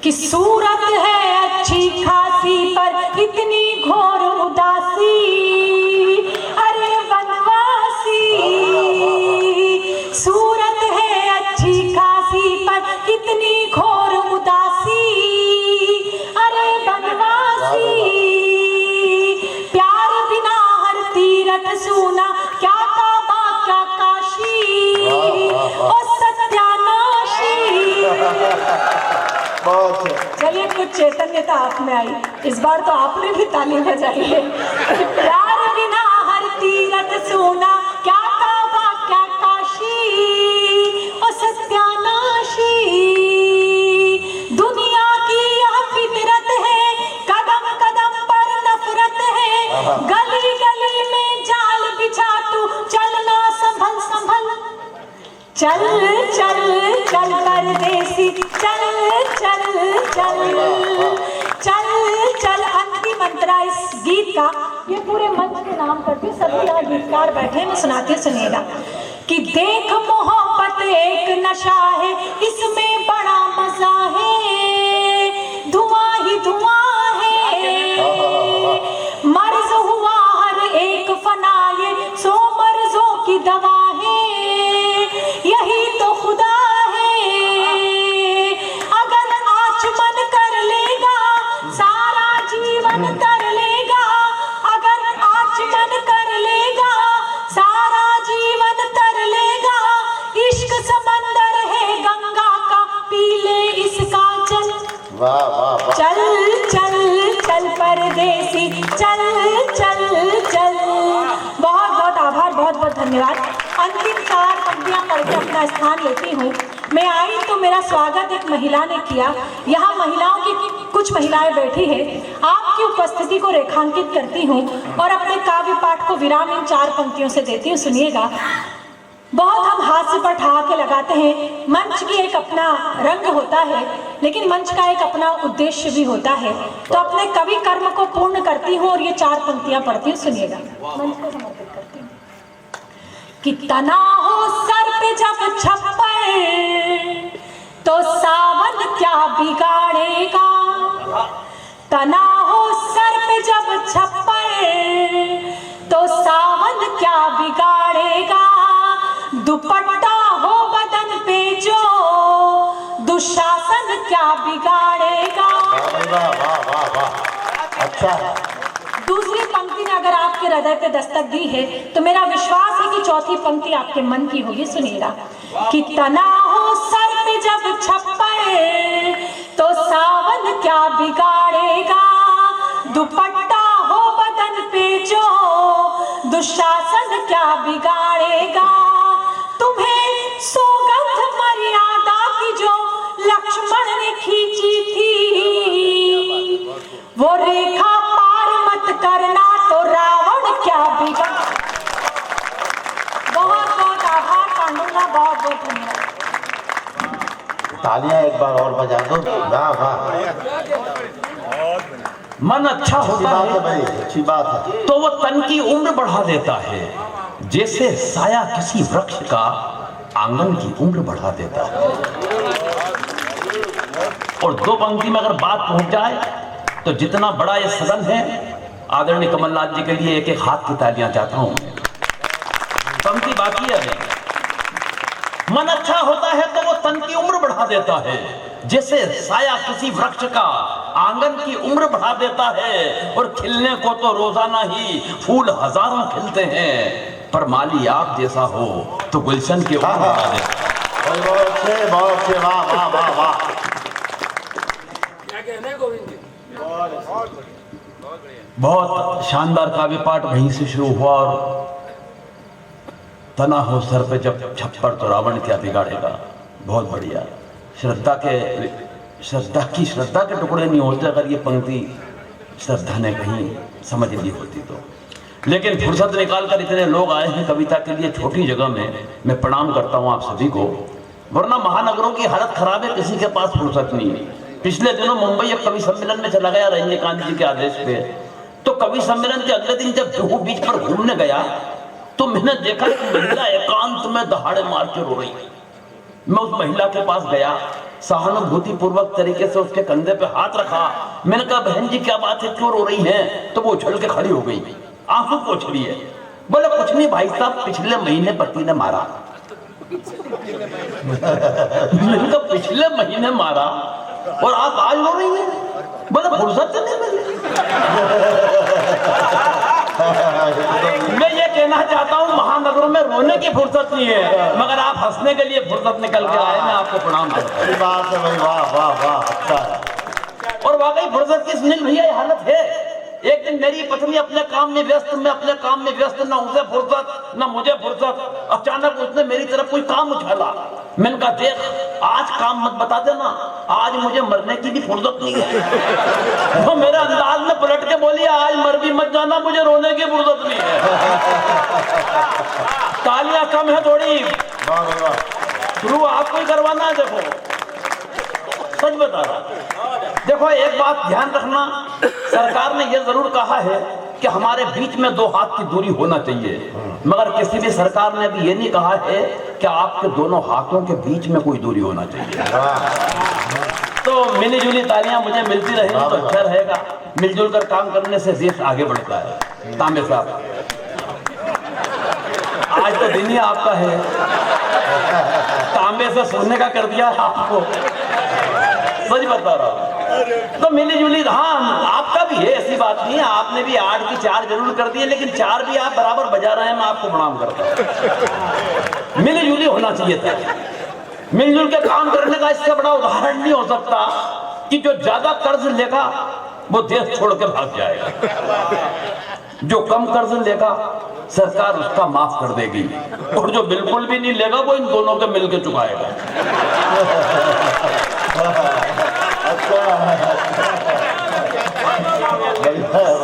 कि सूरत है अच्छी खासी पर इतनी घोर उदासी, अरे वनवासी। सूरत है अच्छी खासी पर इतनी घोर उदासी, अरे वनवासी। प्यार बिना हर तीरथ सूना, क्या काबा क्या काशी, ओ सत्यानाशी। चलिए कुछ चैतन्यता आप में आई, इस बार तो आपने भी ताली बजाई है। प्यार बिना हर तीरथ सूना, क्या काबा क्या काशी, ओ सत्यानाशी। दुनिया की यह फितरत है, कदम कदम पर नफरत है। गली गली में जाल बिछा तू, चलना संभल संभल। चल चल चल परदेसी, चल चल चल चल चल। अंतिम अंतरा इस गीत का, ये पूरे मंच के नाम करती हूँ, सभी यहाँ गीतकार बैठे हैं, मैं सुनाती हूँ, सुनिएगा। कि देख मोहब्बत एक नशा है, इसमें बड़ा मजा है, धुआं ही धुआं है, मर्ज हुआ हर एक फनाए, सो मर्जों की दवा है, यही तो खुदा है। अगर आचमन कर लेगा सारा जीवन तर लेगा, अगर आचमन कर लेगा सारा जीवन तर लेगा, इश्क समंदर है गंगा का, पी ले इसका चल। वाह वाह वाह। चल चल चल परदेसी, चल चल चल। बहुत बहुत आभार, बहुत बहुत धन्यवाद। अंतिम 4 पंक्तियां पढ़ के अपना स्थान लेती हूँ। मैं आई तो मेरा स्वागत एक महिला ने किया। यहाँ महिलाओं की कुछ महिलाएं बैठी हैं। आपकी उपस्थिति को रेखांकित करती हूँ और अपने काव्य पाठ को विराम इन 4 पंक्तियों से देती हूँ, सुनिएगा। बहुत हम हास्य पर ठहाके लगाते हैं, मंच की एक अपना रंग होता है, लेकिन मंच का एक अपना उद्देश्य भी होता है। तो अपने कवि कर्म को पूर्ण करती हूँ और ये 4 पंक्तियां पढ़ती हूँ, सुनिएगा। मंच को समर्पित करती हूँ। कि तना हो सर पे जब छप्पर, तो सावन क्या बिगाड़ेगा, तना हो सर पे जब छप्पर, तो सावन क्या बिगाड़ेगा, दुपट्टा हो बदन पे जो, दुशासन क्या बिगाड़ेगा। वाह वाह वाह वाह, अच्छा है। दूसरी पंक्ति ने अगर आपके हृदय पे दस्तक दी है तो मेरा विश्वास है कि चौथी पंक्ति आपके मन की होगी, सुनिएगा। कि तना हो सर पे जब छप्पर, तो सावन क्या बिगाड़ेगा, दुपट्टा हो बदन पे जो, दुशासन क्या बिगाड़ेगा, तुम्हें सौगंध मर्यादा की जो लक्ष्मण ने खींची थी, वो रेखा पार मत करना, तो रावण क्या बिगाड़। बहुत बहुत आभार पांडुंगा, बहुत बहुत धन्यवाद। तालियां एक बार और बजा दो। वाह वाह, मन अच्छा होता है भाई, अच्छी बात है। तो वो तन की उम्र बढ़ा देता है, जैसे साया किसी वृक्ष का आंगन की उम्र बढ़ा देता है। और 2 पंक्ति में अगर बात पहुंच जाए तो जितना बड़ा ये सदन है, आदरणीय कमलनाथ जी के लिए एक एक हाथ की तालियां चाहता हूं। पंक्ति बाकी है। मन अच्छा होता है तो वो तन की उम्र बढ़ा देता है, जैसे साया किसी वृक्ष का आंगन की उम्र बढ़ा देता है। और खिलने को तो रोजाना ही फूल हजारों खिलते हैं, पर माली आप जैसा हो तो गुलशन की उम्र बढ़ा देता है। बहुत अच्छे, वाह वाह वाह वाह। बहुत शानदार काव्य पाठ वहीं से शुरू हुआ। और तना हो सर पे जब छप्पर, तो रावण क्या बिगाड़ेगा। बहुत बढ़िया। श्रद्धा के टुकड़े नहीं होते अगर ये पंक्ति श्रद्धा ने कहीं समझ ली होती तो। लेकिन फुर्सत निकाल कर इतने लोग आए हैं कविता के लिए छोटी जगह में, मैं प्रणाम करता हूँ आप सभी को। वरना महानगरों की हालत खराब है, किसी के पास फुर्सत नहीं है। पिछले दिनों मुंबई एक कवि सम्मेलन में चला गया रजनीकांत जी के आदेश पे। तो कवि सम्मेलन के अगले दिन जब जुहू बीच पर घूमने गया तो मैंने देखा कि महिला एकांत में दहाड़े मार के रो रही। मैं उस महिला के पास गया, सहानुभूति पूर्वक तरीके से उसके कंधे पे हाथ रखा। मैंने कहा बहन जी क्या बात है, क्यों रो रही हैं? तो वो उछल के खड़ी हो गई, आंसू पोंछ रही है। बोले कुछ नहीं भाई साहब, पिछले महीने पति ने मारा। मैंने कहा पिछले महीने मारा और आप आज रो रही हैं? बोले फुर्सत नहीं मिली। मैं ये कहना चाहता हूँ महानगरों में रोने की फुर्सत नहीं है, मगर आप हंसने के लिए फुर्सत निकल के आए। मैं आपको प्रणाम करता हूँ। बात है भाई, वाह वाह वाह, अच्छा है। और वाकई फुर्सत की सुनील भैया ये हालत है। एक दिन मेरी पत्नी अपने काम में व्यस्त, मैं अपने काम में व्यस्त, ना उसे फुर्सत ना मुझे फुर्सत। अचानक उसने मेरी तरफ कोई काम उछाला। मैंने कहा देख आज काम मत बता देना, आज मुझे मरने की भी फुर्सत नहीं है। तो मेरे अंदाज में पलट के बोली आज मर भी मत जाना, मुझे रोने की फुर्सत नहीं है। तालियां कम है थोड़ी, शुरू आपको ही करवाना है। देखो सच बता रहा, देखो एक बात ध्यान रखना, सरकार ने यह जरूर कहा है कि हमारे बीच में 2 हाथ की दूरी होना चाहिए, मगर किसी भी सरकार ने अभी ये नहीं कहा है कि आपके दोनों हाथों के बीच में कोई दूरी होना चाहिए। तो मिली जुली तालियां मुझे मिलती रहेंगी तो अच्छा रहेगा। मिलजुल कर काम करने से देश आगे बढ़ता है। तांबे साहब, आज तो दिन ही आपका है, तांबे से सोने का कर दिया आपको, सच बता रहा हूं। तो मिली जुली, हाँ आपका भी है, ऐसी बात नहीं है, आपने भी 8 की 4 जरूर कर दिए, लेकिन 4 भी आप बराबर बजा रहे हैं, मैं आपको प्रणाम करता हूं। मिली जुली होना चाहिए था। मिलजुल के काम करने का इससे बड़ा उदाहरण नहीं हो सकता कि जो ज्यादा कर्ज लेगा वो देश छोड़ के भाग जाएगा, जो कम कर्ज लेगा सरकार उसका माफ कर देगी, और जो बिल्कुल भी नहीं लेगा वो इन दोनों के मिलके चुकाएगा।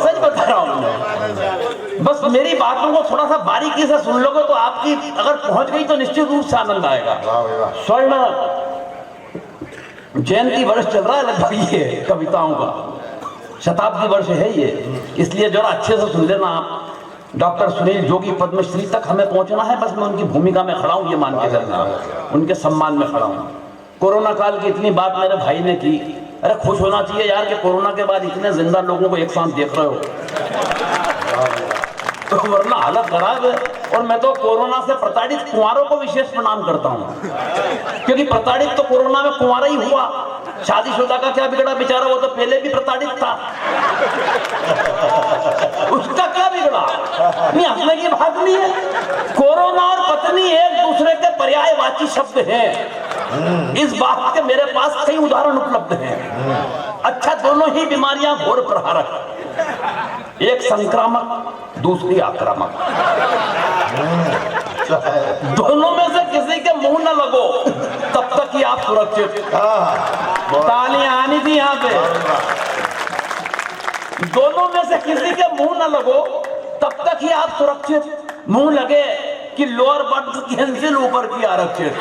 सच बता रहा हूं मैं। बस मेरी बातों को थोड़ा सा बारीकी से सुन लोगे तो आपकी अगर पहुंच गई तो निश्चित रूप से आनंद आएगा। स्वर्ण जयंती वर्ष चल रहा है लगभग, ये कविताओं का शताब्दी वर्ष है ये, इसलिए जरा अच्छे से सुन लेना आप। डॉक्टर सुनील जोगी पद्मश्री तक हमें पहुंचना है, बस मैं उनकी भूमिका में खड़ा हूं, ये मान के चलना, उनके सम्मान में खड़ा हूं। कोरोना काल की इतनी बात मेरे भाई ने की, अरे खुश होना चाहिए यार कि कोरोना के बाद इतने जिंदा लोगों को एक साथ देख रहे हो, तो वरना हालत खराब है। और मैं तो कोरोना से प्रताड़ित कुंवारों को विशेष प्रणाम करता हूं, क्योंकि प्रताड़ित तो कोरोना में कुंवारा ही हुआ, शादीशुदा का क्या बिगड़ा बेचारा, वो तो पहले भी प्रताड़ित था, उसका क्या बिगड़ा? नहीं, हंसने की बात नहीं है। कोरोना और पत्नी एक दूसरे के पर्यायवाची शब्द हैं, इस बात के मेरे पास कई उदाहरण उपलब्ध हैं। अच्छा, दोनों ही बीमारियां घोर प्रहारक, एक संक्रामक दूसरी आक्रामक, दोनों में से किसी के मुंह न लगो तब तक ही आप सुरक्षित। तालियां आनी थी यहाँ पे। दोनों में से किसी के मुंह न लगो तब तक ही आप सुरक्षित, मुंह लगे कि लोअर बर्थ कैंसिल ऊपर की आरक्षित।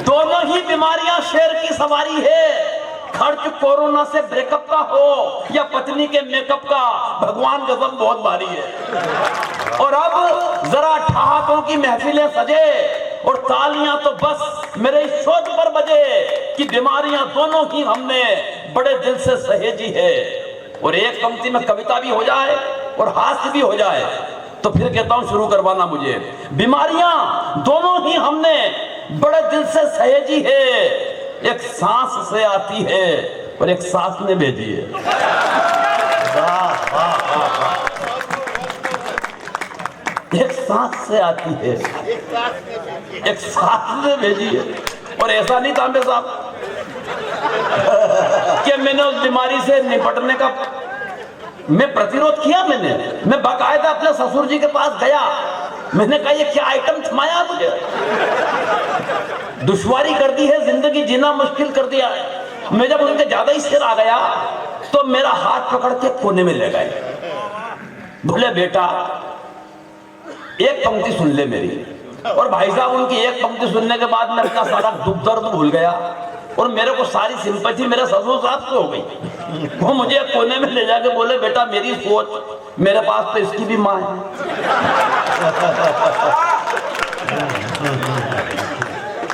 दोनों ही बीमारियां शेर की सवारी है, खर्च कोरोना से ब्रेकअप का हो या पत्नी के मेकअप का, भगवान कसम बहुत भारी है। और अब जरा ठहाकों की महफिलें सजे और तालियां तो बस मेरे इस सोच पर बजे कि बीमारियां दोनों ही हमने बड़े दिल से सहेजी है। और एक पंक्ति में कविता भी हो जाए और हास्य भी हो जाए तो फिर कहता हूं शुरू करवाना मुझे। बीमारियां दोनों ही हमने बड़े दिल से सहेजी है, एक सांस से आती है और एक सांस ने भेजी है। एक सांस से आती है, एक सांस ने भेजी है। और ऐसा नहीं तांबे साहब कि मैंने उस बीमारी से निपटने का मैं प्रतिरोध किया, मैं बाकायदा अपने ससुर जी के पास गया, मैंने कहा ये क्या आइटम थमाया मुझे, दुश्वारी कर दी है, जिंदगी जीना मुश्किल कर दिया है। मैं जब उनके ज्यादा ही सिर आ गया तो मेरा हाथ पकड़ के कोने में ले गए, बोले बेटा एक पंक्ति सुन ले मेरी। और भाई साहब उनकी एक पंक्ति सुनने के बाद मैं अपना सारा दुख दर्द भूल गया और मेरे को सारी सिंपैथी मेरे ससुर साहब से हो गई। वो मुझे कोने में ले जाके बोले बेटा मेरी सोच, मेरे पास तो इसकी भी माँ है।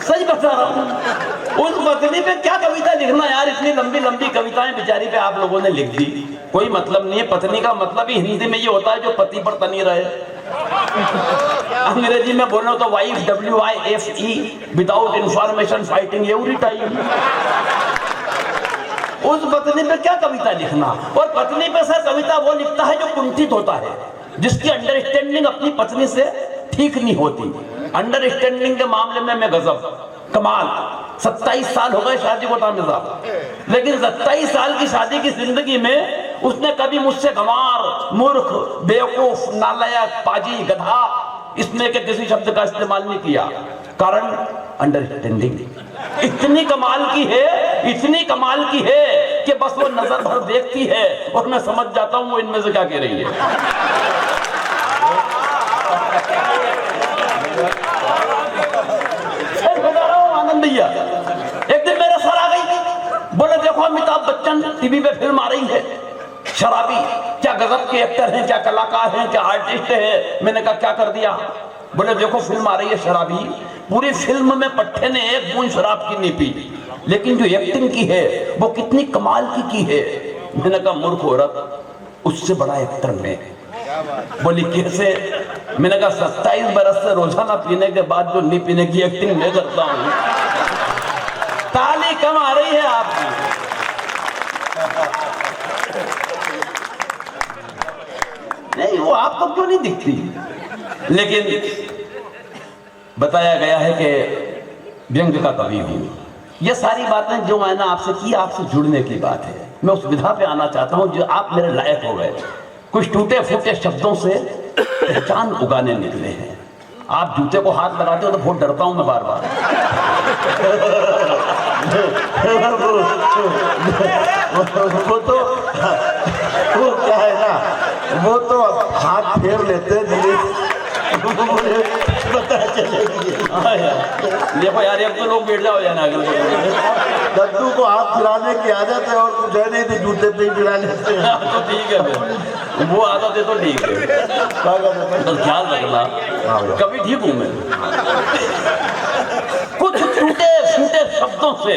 सच बता रहा हूं, उस पत्नी पे क्या कविता लिखना यार, इतनी लंबी लंबी कविताएं बेचारी पे आप लोगों ने लिख दी, कोई मतलब नहीं है। पत्नी का मतलब ही हिंदी में ये होता है जो पति पर तनी रहे। अंग्रेजी में बोलो तो wife, WIFE, without information fighting every time. उस पत्नी पे क्या कविता लिखना। और पत्नी पे सर कविता वो लिखता है जो कुंठित होता है, जिसकी अंडरस्टैंडिंग अपनी पत्नी से ठीक नहीं होती। अंडरस्टैंडिंग के मामले में मैं गजब कमाल। 27 साल हो गए शादी को तांबे साहब, लेकिन 27 साल की शादी की जिंदगी में उसने कभी मुझसे गंवार, मूर्ख, बेवकूफ, नालायक, पाजी, गधा इसमें के किसी शब्द का इस्तेमाल नहीं किया। कारण अंडरस्टैंडिंग इतनी कमाल की है, इतनी कमाल की है कि बस वो नजर भर देखती है और मैं समझ जाता हूं वो इनमें से क्या कह रही है। आनंद भैया एक दिन मेरे सर आ गई, बोले देखो अमिताभ बच्चन टीवी पे फिल्म आ रही है, शराबी, क्या गजब के एक्टर हैं, क्या कलाकार हैं, क्या आर्टिस्ट हैं। मैंने कहा क्या कर दिया? बोले देखो फिल्म आ रही है शराबी, पूरी फिल्म में पट्टे ने एक बूंद शराब की नहीं पी, लेकिन जो एक्टिंग की है वो कितनी कमाल की है। मैंने कहा मूर्ख औरत, उससे बड़ा एक्टर मैं। बोली कैसे? मैंने कहा 27 बरस से रोजाना पीने के बाद जो नहीं पीने की एक्टिंग मैं करता हूं। ताली कम आ रही है आपकी। नहीं, वो आपको क्यों नहीं दिखती? लेकिन बताया गया है कि व्यंग का कवि हूं। ये सारी बातें जो मैंने आपसे की, आपसे जुड़ने की बात है। मैं उस विधा पे आना चाहता हूं जो आप मेरे लायक हो गए। कुछ टूटे फूटे शब्दों से पहचान उगाने निकले हैं। आप जूते को हाथ लगाते हो तो बहुत डरता हूं मैं बार बार। वो क्या है ना, वो तो हाथ फेर लेते हैं धीरे, पता चलेगी। देखो यार, अब तो लोग बैठ जाओ जाना। दद्दू को हाथ फिराने की आदत है और कुछ है नहीं तो जूते पे ही फिरा लेते हैं। तो ठीक है फिर, वो आदत है तो ठीक है, तो ख्याल रखना। कभी ठीक हूं मैं। कुछ टूटे फूटे शब्दों से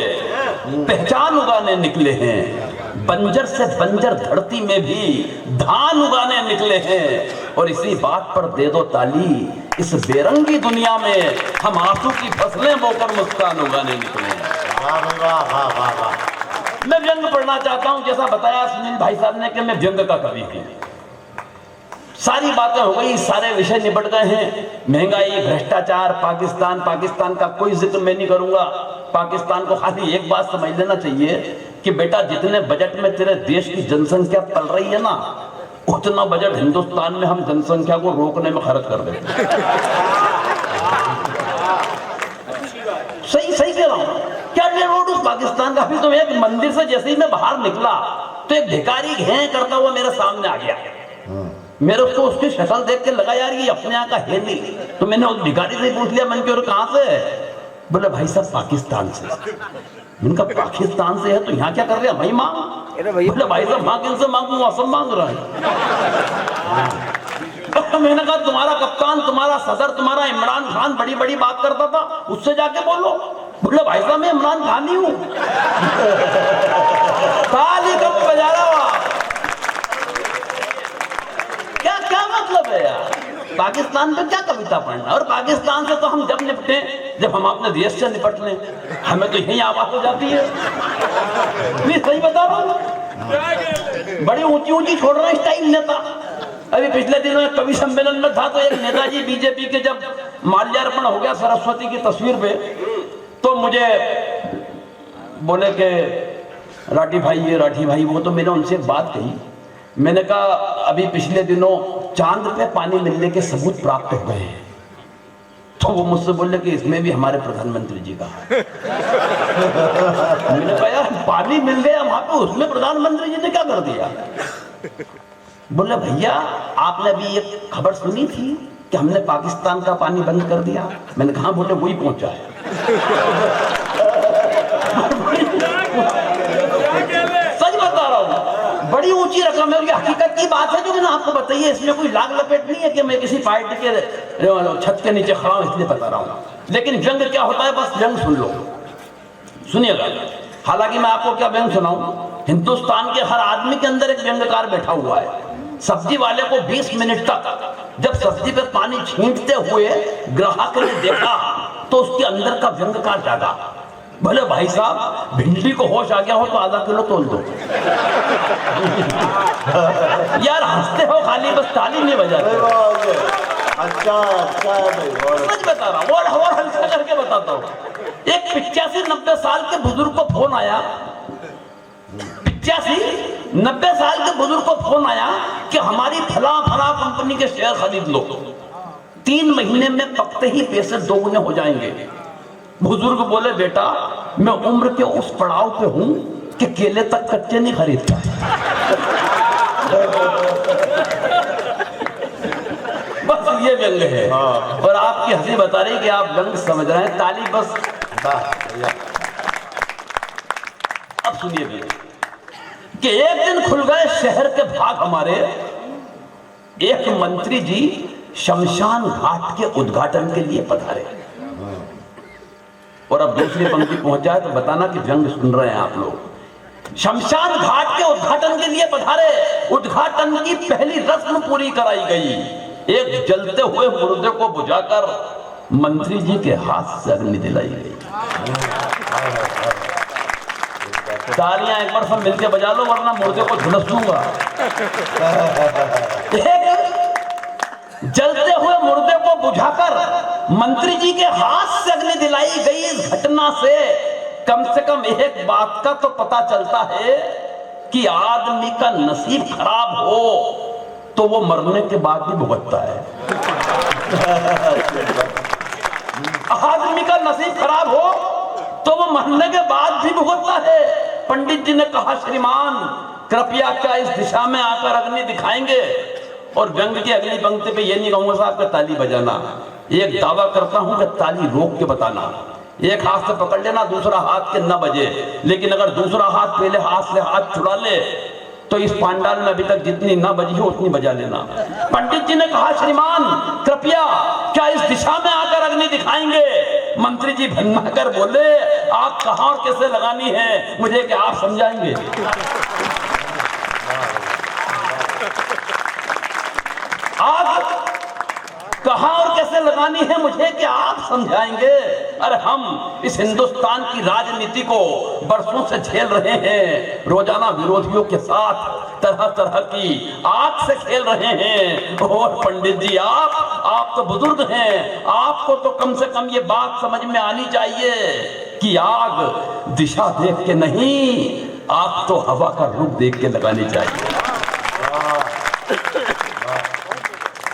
पहचान उगाने निकले हैं। बंजर से बंजर धरती में भी धान उगाने निकले हैं। और इसी बात पर दे दो ताली, इस बेरंगी दुनिया में हम आंसू की फसलें बोकर मुस्कान उगाने निकले हैं। मैं व्यंग पढ़ना चाहता हूं, जैसा बताया सुनील भाई साहब ने कि मैं व्यंग का कवि हूं। सारी बातें हो गई, सारे विषय निपट गए हैं। महंगाई, भ्रष्टाचार, पाकिस्तान का कोई जिक्र मैं नहीं करूंगा। पाकिस्तान को खाली एक बात समझ लेना चाहिए कि बेटा जितने बजट में तेरे देश की जनसंख्या पल रही है ना, उतना बजट हिंदुस्तान में हम जनसंख्या को रोकने में खर्च कर देते। सही कह रहा हूं क्या? रोड उस पाकिस्तान का। अभी तो एक मंदिर से जैसे ही मैं बाहर निकला तो एक भिखारी घें करता हुआ मेरे सामने आ गया। मेरे उसको उसकी शक्ल देख के लगा यार ये अपने यहाँ का है नहीं। तो मैंने उस भिखारी से पूछ लिया, मैंने कहा कहां से है? बोले भाई साहब पाकिस्तान से। मैंने कहा पाकिस्तान से है तो यहाँ क्या कर रहे हैं भाई? मांग। बोले भाई साहब मां किन से मांगू? असम मांग रहा है। मैंने कहा तुम्हारा कप्तान, तुम्हारा सदर, तुम्हारा इमरान खान बड़ी बड़ी बात करता था, उससे जाके बोलो। बोले भाई साहब मैं इमरान खान ही हूं। ताली कब बजा रहा हो आप? क्या मतलब है यार? पाकिस्तान पे क्या कविता पढ़ना? और पाकिस्तान से तो हम जब निपटे, जब हम अपने देश से निपट लें, हमें तो यही आवाज हो जाती है। मैं सही बता रहा हूं, बड़ी ऊंची ऊंची छोड़ रहे हैं स्टाइल नेता। अभी पिछले दिनों एक कवि सम्मेलन में था तो एक नेताजी बीजेपी के जब माल्यार्पण हो गया सरस्वती की तस्वीर पे, तो मुझे बोले कि राठी भाई वो। तो मैंने उनसे एक बात कही, मैंने कहा अभी पिछले दिनों चांद पे पानी मिलने के सबूत प्राप्त हो गए हैं। तो वो मुझसे बोले कि इसमें भी हमारे प्रधानमंत्री जी का है। मैंने कहा यार पानी मिल गया वहां पे, उसमें प्रधानमंत्री जी ने क्या कर दिया? बोले भैया आपने अभी एक खबर सुनी थी कि हमने पाकिस्तान का पानी बंद कर दिया? मैंने कहा बोले वही पहुंचा है। सच बता रहा हूं, बड़ी ऊंची रकम है। ये हकीकत की बात है जो मैंने आपको बताई है। इसमें कोई लाग लपेट नहीं है कि मैं किसी पार्टी के छत के नीचे खड़ा हूं इसलिए बता रहा हूं। लेकिन व्यंग क्या होता है, बस व्यंग सुन लो, सुनिएगा। हालांकि मैं आपको क्या व्यंग सुनाऊं, हिंदुस्तान के हर आदमी के अंदर एक व्यंगकार बैठा हुआ है। सब्जी वाले को 20 मिनट तक जब सब्जी पे पानी छींटते हुए ग्राहक ने देखा तो उसके अंदर का व्यंगकार जागा। भले भाई साहब भिंडी को होश आ गया हो तो आधा किलो तोल दो। यार हंसते हो खाली, बस ताली नहीं बजाते। अच्छा सच बता रहा हूँ और हल्का करके बताता हूँ। एक 85-90 साल के बुजुर्ग को फोन आया, 85-90 साल के बुजुर्ग को फोन आया कि हमारी फला कंपनी के शेयर खरीद लो, 3 महीने में पकते ही पैसे दोगुने हो जाएंगे। बुजुर्ग बोले बेटा मैं उम्र के उस पड़ाव पे हूं कि केले तक कच्चे नहीं खरीदता। बस ये व्यंग है। और आपकी हंसी बता रही कि आप व्यंग समझ रहे हैं। ताली बस। अब सुनिए व्यंग। कि एक दिन खुल गए शहर के भाग हमारे, एक मंत्री जी शमशान घाट के उद्घाटन के लिए पधारे। और अब दूसरी पंक्ति पहुंच जाए तो बताना कि व्यंग सुन रहे हैं आप लोग। शमशान घाट के उद्घाटन के लिए पधारे, उद्घाटन की पहली रस्म पूरी कराई गई। एक जलते हुए मुर्दे को बुझाकर मंत्री जी के हाथ से अग्नि दिलाई गई। तालियां एक बार सब मिलके बजा लो, वरना मुर्दे को झुलस दूंगा। जलते हुए मुर्दे को बुझाकर मंत्री जी के हाथ से अग्नि दिलाई गई। इस घटना से कम एक बात का तो पता चलता है कि आदमी का नसीब खराब हो तो वो मरने के बाद भी भुगतता है। आदमी का नसीब खराब हो तो वो मरने के बाद भी भुगतता है। पंडित जी ने कहा, श्रीमान कृपया क्या इस दिशा में आकर अग्नि दिखाएंगे? और व्यंग की अगली पंक्ति पे ये नहीं कहूंगा साहब का ताली बजाना, एक दावा करता हूं कि ताली रोक के बताना। एक हाथ से पकड़ लेना, दूसरा हाथ के न बजे, लेकिन अगर दूसरा हाथ पहले हाथ से हाथ छुड़ा ले तो इस पांडाल में अभी तक जितनी ना बजी हो उतनी बजा लेना। पंडित जी ने कहा, श्रीमान कृपया क्या इस दिशा में आकर अग्नि दिखाएंगे? मंत्री जी भन्ना कर बोले, आग कहां और कैसे लगानी है मुझे क्या आप समझाएंगे? आग कहां और कैसे लगानी है मुझे क्या आप समझाएंगे? अरे हम इस हिंदुस्तान की राजनीति को बरसों से झेल रहे हैं, रोजाना विरोधियों के साथ तरह तरह की आग से खेल रहे हैं। और पंडित जी आप तो बुजुर्ग हैं, आपको तो कम से कम ये बात समझ में आनी चाहिए कि आग दिशा देख के नहीं, आग तो हवा का रुख देख के लगानी चाहिए।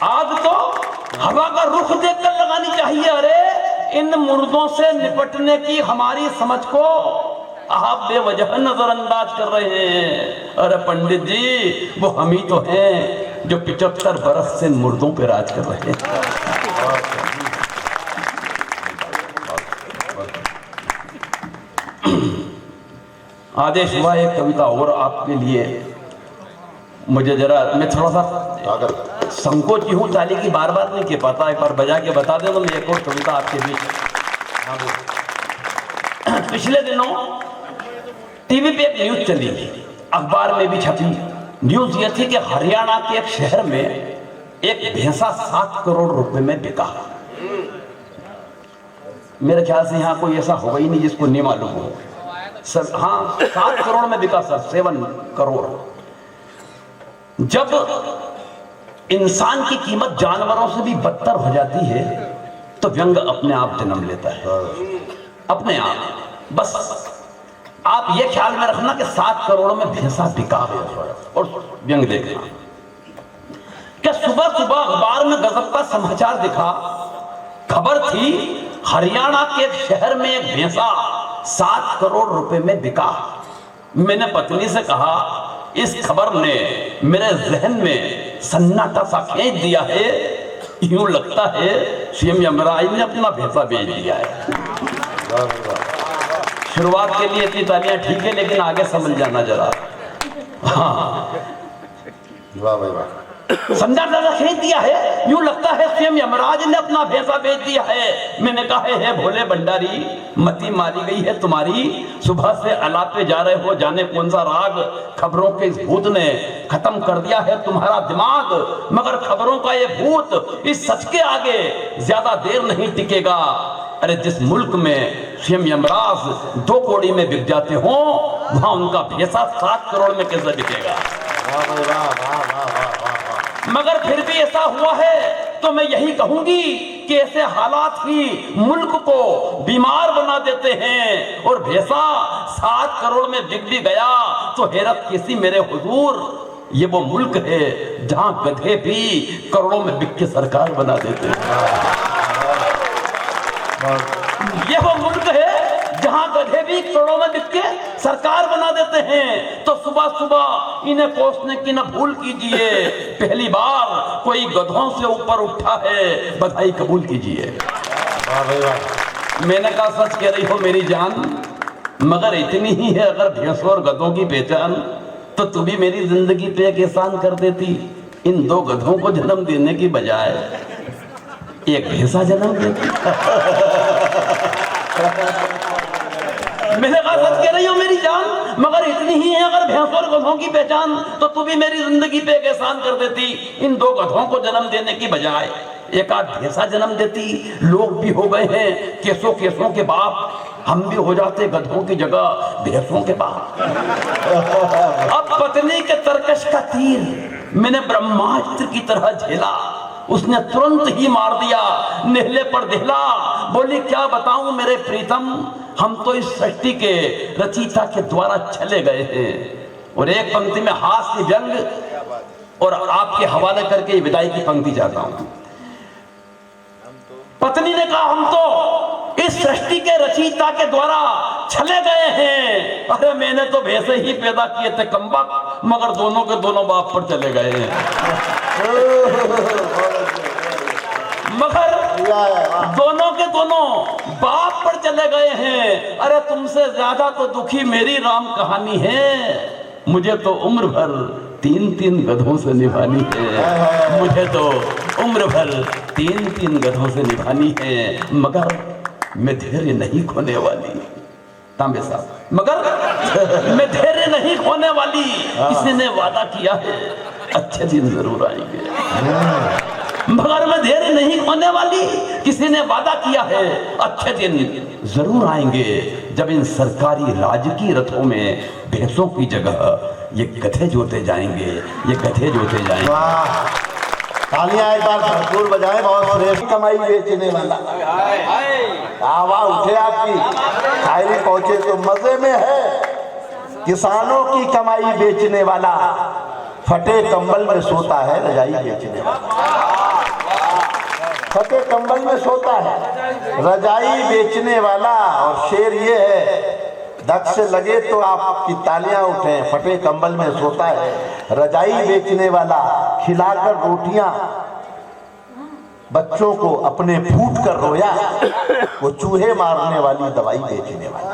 आग तो हवा का रुख देखकर लगानी चाहिए। अरे इन मुर्दों से निपटने की हमारी समझ को आप बेवजह नजरअंदाज कर रहे हैं। अरे पंडित जी वो हम ही तो हैं जो 75 बरस से मुर्दों पे राज कर रहे हैं। आदेश हुआ एक कविता और आपके लिए। मुझे जरा मैं थोड़ा सा संकोची हूँ, ताली की बार बार नहीं कह पाता, एक बार बजा के बता दे तो मैं एक और कविता आपके बीच। पिछले दिनों टीवी पे एक न्यूज चली, अखबार में भी छपी। न्यूज ये थी कि हरियाणा के एक शहर में एक भैंसा 7 करोड़ रुपए में बिका। मेरे ख्याल से यहाँ कोई ऐसा होगा ही नहीं जिसको नहीं मालूम हो। सर हाँ 7 करोड़ में बिका सर, 7 करोड़। जब इंसान की कीमत जानवरों से भी बदतर हो जाती है तो व्यंग अपने आप जन्म लेता है, अपने आप। बस आप ये ख्याल में रखना कि 7 करोड़ में भैंसा बिका है। और व्यंग देखना कि सुबह सुबह अखबार में गजब का समाचार दिखा। खबर थी हरियाणा के एक शहर में एक भैंसा 7 करोड़ रुपए में बिका। मैंने पत्नी से कहा, इस खबर ने मेरे जहन में सन्नाटा सा खींच दिया है, यूं लगता है सीएम यमराज ने अपना भैंसा बेच दिया है। शुरुआत के लिए इतनी तालियां ठीक है, लेकिन आगे समझ जाना जरा। हाँ वाह भाई वाह। सन्नाटा सा खींच दिया है, यूं लगता है सीएम यमराज ने अपना भैंसा बेच दिया है। मैंने कहा है भोले भंडारी, मती मारी गई है तुम्हारी, सुबह से अलापे जा रहे हो, जाने कौन सा राग। खबरों के इस भूत ने खत्म कर दिया है तुम्हारा दिमाग, मगर खबरों का ये भूत इस सच के आगे ज्यादा देर नहीं टिकेगा। अरे जिस मुल्क में सीएम यमराज 2 कौड़ी में बिक जाते हो, वहां उनका भैंसा 7 करोड़ में कैसे बिकेगा? मगर फिर भी ऐसा हुआ है तो मैं यही कहूंगी कि ऐसे हालात ही मुल्क को बीमार बना देते हैं। और भैंसा 7 करोड़ में बिक भी गया तो हैरत कैसी मेरे हुजूर, ये वो मुल्क है जहां गधे भी करोड़ों में बिक के सरकार बना देते हैं। ये वो मुल्क है जहां गधे भी करोड़ों में बिक के सरकार बना देते हैं। तो सुबह सुबह इन्हें कोसने की न भूल कीजिए, पहली बार कोई गधों से ऊपर उठा है, बधाई कबूल कीजिए। मैंने कहा सच कह रही हो मेरी जान, मगर इतनी ही है अगर भैंसों और गधों की पहचान तो तू भी मेरी जिंदगी पे एक एहसान कर देती, इन 2 गधों को जन्म देने की बजाय एक भैंसा जन्म देती। मैंने कहा सच कह रही हो मेरी जान, मगर इतनी ही है अगर भैंस और गधों की पहचान, तो तू भी मेरी जिंदगी पे एक एहसान कर देती, इन 2 गधों को जन्म देने की बजाय एक आध भैंसा जन्म देती। लोग भी हो गए हैं केसों केसों के बाप, हम भी हो जाते गधों की जगह भैंसों के बाप। अब पत्नी के तरकश का तीर मैंने ब्रह्मास्त्र की तरह झेला, उसने तुरंत ही मार दिया, नेहले पर देहला। बोली क्या बताऊं मेरे प्रीतम, हम तो इस सृष्टि के रचयिता के द्वारा चले गए हैं। और एक पंक्ति में हास्य व्यंग और आपके हवाले करके विदाई की पंक्ति चाहता हूं। पत्नी ने कहा हम तो इस सृष्टि के रचयिता के द्वारा चले गए हैं। अरे मैंने तो भैंसे ही पैदा किए थे कमबख्त, मगर दोनों के दोनों बाप पर चले गए हैं। मगर दोनों के दोनों बाप पर चले गए हैं। अरे तुमसे ज्यादा तो दुखी मेरी राम कहानी है, मुझे तो उम्र भर 3-3 गधों से निभानी है, मुझे तो उम्र भर 3-3 गधों से निभानी है, मगर मैं धैर्य नहीं खोने वाली। तांबे साहब, मगर मैं धैर्य नहीं खोने वाली। किसी ने वादा किया है अच्छे दिन जरूर आएंगे, मगर मैं धैर्य नहीं खोने वाली। किसी ने वादा किया है अच्छे दिन जरूर आएंगे, जब इन सरकारी राजकीय रथों में भैंसों की जगह ये गधे जोते जाएंगे, ये गधे जोते जाएंगे। तालियां एक बार भरपूर बजाएं। बहुत श्रेष्ठ कमाई बेचने वाला, आवाज उठे आपकी, शायरी पहुंचे तो मजे में है। किसानों की कमाई बेचने वाला, फटे कंबल में सोता है रजाई बेचने वाला। फटे कंबल में सोता है रजाई बेचने वाला। और शेर ये है, धक से लगे तो आपकी तालियां उठे। फटे कंबल में सोता है रजाई बेचने वाला, खिलाकर रोटियां बच्चों को अपने फूट कर रोया, वो चूहे मारने वाली दवाई बेचने वाला।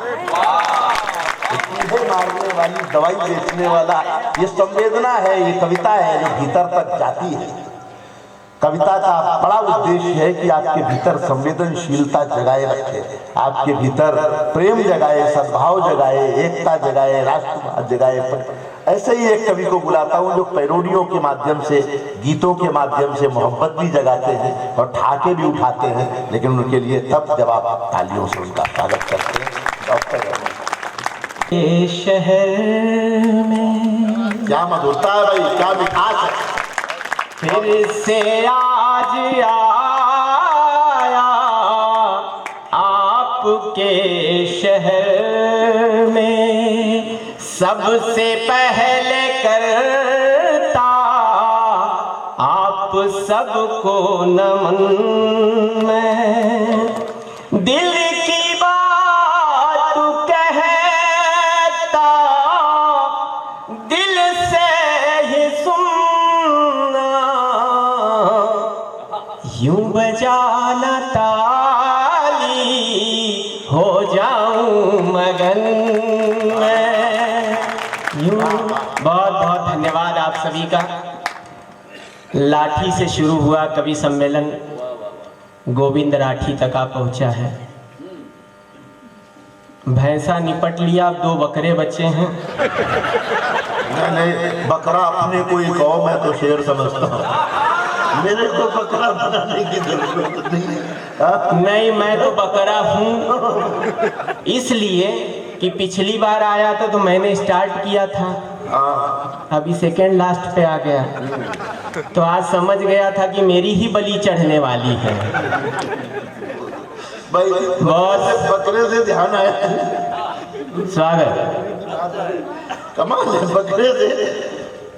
चूहे मारने वाली दवाई बेचने वाला, ये संवेदना है, ये कविता है जो भीतर तक जाती है। कविता का बड़ा उद्देश्य है कि आपके भीतर संवेदनशीलता जगाए रखे, आपके भीतर प्रेम जगाए, सद्भाव जगाए, एकता जगाए, राष्ट्रवाद जगाए। ऐसे ही एक कवि को बुलाता हूँ जो पैरोडियों के माध्यम से, गीतों के माध्यम से मोहब्बत भी जगाते हैं और ठाके भी उठाते हैं, लेकिन उनके लिए तब जब आप तालियों से उनका स्वागत करते हैं। डॉक्टर शहर में क्या मधुरता है भाई, क्या मिठास है। फिर से आज आया आपके शहर में, सबसे पहले करता आप सबको नमन। में दिल की बात कहता, दिल से ही सुनना, यूं बजाना ताली हो जाऊं मगन में। यूं बहुत बहुत धन्यवाद आप सभी का। लाठी से शुरू हुआ कवि सम्मेलन गोविंद राठी तक आ पहुंचा है। भैंसा निपट लिया, अब 2 बकरे बचे हैं। नहीं, बकरा अपने कोई कहो, मैं तो शेर समझता हूँ, मेरे को बकरा बनाने की जरूरत नहीं है। नहीं, मैं तो बकरा हूँ, इसलिए कि पिछली बार आया था तो मैंने स्टार्ट किया था, अभी सेकेंड लास्ट पे आ गया, तो आज समझ गया था कि मेरी ही बलि चढ़ने वाली है। भाई बस बकरे से ध्यान आया, स्वागत। कमाल है। बकरे से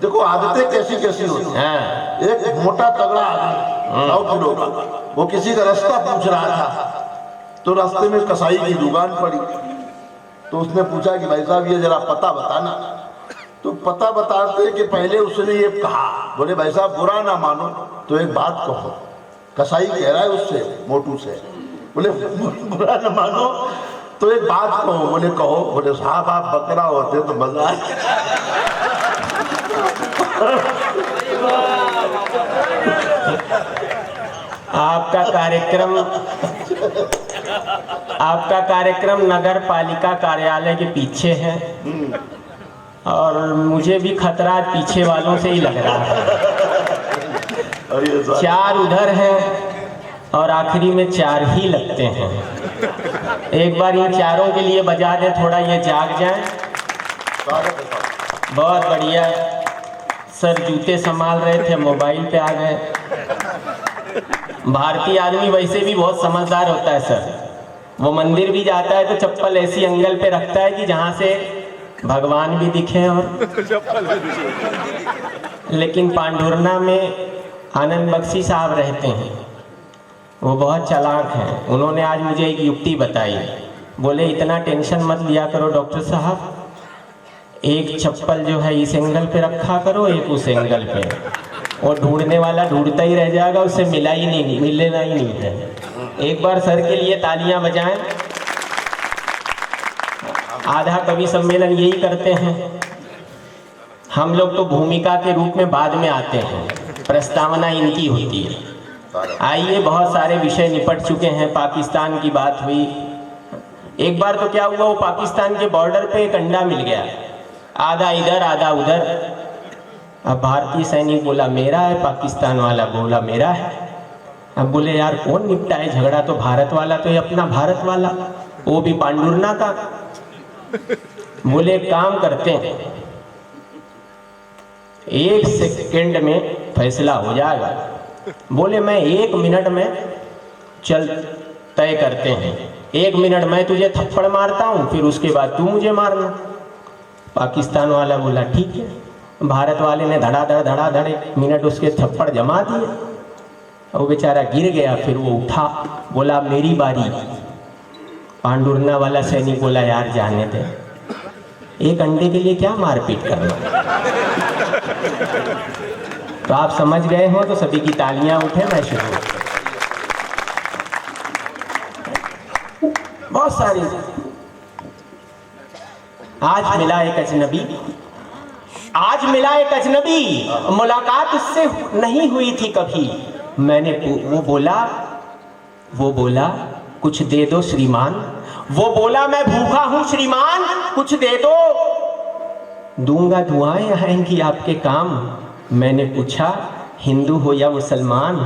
देखो आदतें कैसी कैसी होती हैं। हाँ, एक मोटा तगड़ा आदमी 9 किलो का, वो किसी का रास्ता पूछ रहा था, तो रास्ते में कसाई की दुकान पड़ी, तो उसने पूछा कि भाई साहब ये जरा पता बताना। तो पता बताते कि पहले उसने ये कहा, बोले भाई साहब बुरा ना मानो तो एक बात कहो। कसाई कह रहा है उससे, मोटू से, बोले बुरा ना मानो तो एक बात कहो। बोले कहो। बोले साहब आप बकरा होते तो मजा आए। आपका कार्यक्रम नगर पालिका कार्यालय के पीछे है और मुझे भी खतरा पीछे वालों से ही लग रहा है। और ये 4 उधर है और आखिरी में 4 ही लगते हैं। एक बार इन चारों के लिए बजा दें, थोड़ा ये जाग जाए। बहुत बढ़िया सर, जूते संभाल रहे थे, मोबाइल पे आ गए। भारतीय आदमी वैसे भी बहुत समझदार होता है सर। वो मंदिर भी जाता है तो चप्पल ऐसी एंगल पे रखता है कि जहाँ से भगवान भी दिखे। और लेकिन पांडुरना में आनंद बख्शी साहब रहते हैं, वो बहुत चालाक हैं। उन्होंने आज मुझे एक युक्ति बताई। बोले इतना टेंशन मत लिया करो डॉक्टर साहब, एक चप्पल जो है इस एंगल पे रखा करो, एक उस एंगल पे, और ढूंढने वाला ढूंढता ही रह जाएगा, उससे मिलना ही नहीं है। एक बार सर के लिए तालियां बजाएं। आधा कवि सम्मेलन यही करते हैं। हम लोग तो भूमिका के रूप में बाद में आते हैं, प्रस्तावना इनकी होती है। आइए, बहुत सारे विषय निपट चुके हैं। पाकिस्तान की बात हुई। एक बार तो क्या हुआ, वो पाकिस्तान के बॉर्डर पे एक अंडा मिल गया, आधा इधर आधा उधर। अब भारतीय सैनिक बोला मेरा है, पाकिस्तान वाला बोला मेरा है। अब बोले यार कौन निपटाए झगड़ा, तो भारत वाला तो ये अपना भारत वाला, वो भी पांडुरना का। बोले काम करते हैं, 1 सेकंड में फैसला हो जाएगा। बोले मैं 1 मिनट में चल तय करते हैं। 1 मिनट मैं तुझे थप्पड़ मारता हूँ, फिर उसके बाद तू मुझे मारना। पाकिस्तान वाला बोला ठीक है। भारत वाले ने धड़ाधड़ 1 मिनट उसके थप्पड़ जमा दिए। वो बेचारा गिर गया, फिर वो उठा, बोला मेरी बारी। पांडुरना वाला सैनिक बोला यार जाने दे, एक अंडे के लिए क्या मारपीट करना। तो आप समझ गए हो, तो सभी की तालियां उठे। मैं शुरू बहुत सारी। आज मिला एक अजनबी, मुलाकात उससे नहीं हुई थी कभी। मैंने वो बोला कुछ दे दो श्रीमान। वो बोला मैं भूखा हूं श्रीमान, कुछ दे दो। दूंगा दुआएं आएंगी आपके काम। मैंने पूछा हिंदू हो या मुसलमान।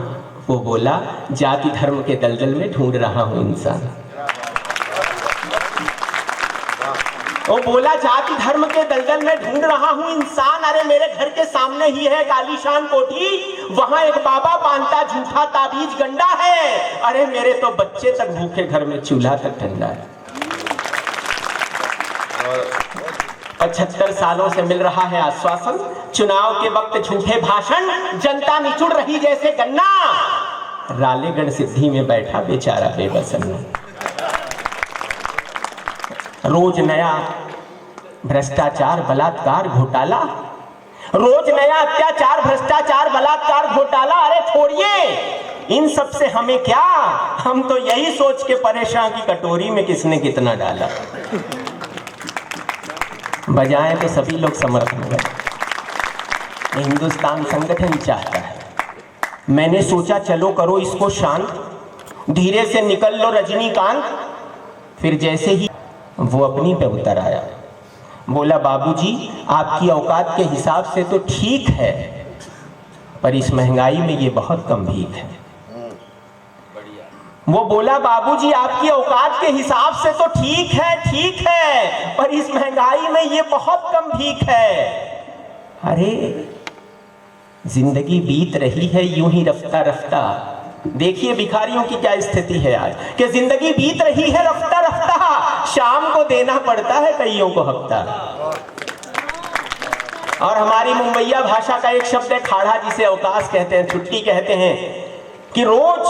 वो बोला जाति धर्म के दलदल में ढूंढ रहा हूं इंसान। वो बोला जाति धर्म के दलदल में ढूंढ रहा हूं इंसान। अरे मेरे घर के सामने ही है कालीशान कोठी, वहां एक बाबा बांधता झूठा ताबीज गंडा है। अरे मेरे तो बच्चे तक भूखे, घर में चूल्हा तक ठंडा है। 75 सालों से मिल रहा है आश्वासन, चुनाव के वक्त झूठे भाषण, जनता निचुड़ रही जैसे गन्ना। रालेगढ़ सिद्धि में बैठा बेचारा बेबसन। रोज नया भ्रष्टाचार बलात्कार घोटाला, रोज नया अत्याचार भ्रष्टाचार बलात्कार घोटाला। अरे छोड़िए इन सब से हमें क्या, हम तो यही सोच के परेशान कि कटोरी में किसने कितना डाला। बजाएं तो सभी लोग समर्थन करें। हिंदुस्तान संगठन चाहता है। मैंने सोचा चलो करो इसको शांत, धीरे से निकल लो रजनीकांत। फिर जैसे ही वो अपनी पे उतर आया, बोला बाबूजी आपकी औकात के हिसाब से तो ठीक है, पर इस महंगाई में ये बहुत कम भीख है। वो बोला बाबूजी आपकी औकात के हिसाब से तो ठीक है, पर इस महंगाई में ये बहुत कम भीख है। अरे जिंदगी बीत रही है यूं ही रफ्ता रफ्ता। देखिए भिखारियों की क्या स्थिति है आज, कि जिंदगी बीत रही है रफ्ता रफ्ता, शाम को देना पड़ता है कईयों को हफ्ता। और हमारी मुंबईया भाषा का एक शब्द है खाड़ा, जिसे अवकाश कहते हैं, छुट्टी कहते हैं, कि रोज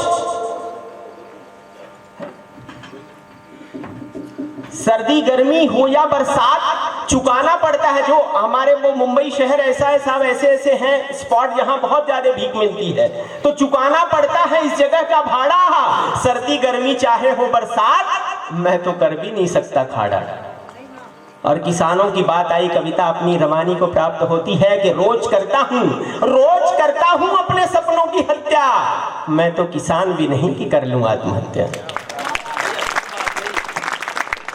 सर्दी गर्मी हो या बरसात चुकाना पड़ता है। जो हमारे वो मुंबई शहर ऐसा है साहब, ऐसे ऐसे हैं स्पॉट जहां बहुत ज्यादा भीख मिलती है, तो चुकाना पड़ता है इस जगह का भाड़ा। सर्दी गर्मी चाहे हो बरसात, मैं तो कर भी नहीं सकता खाड़ा। और किसानों की बात आई, कविता अपनी रवानी को प्राप्त होती है कि रोज करता हूं अपने सपनों की हत्या, मैं तो किसान भी नहीं कि कर लूं आत्महत्या।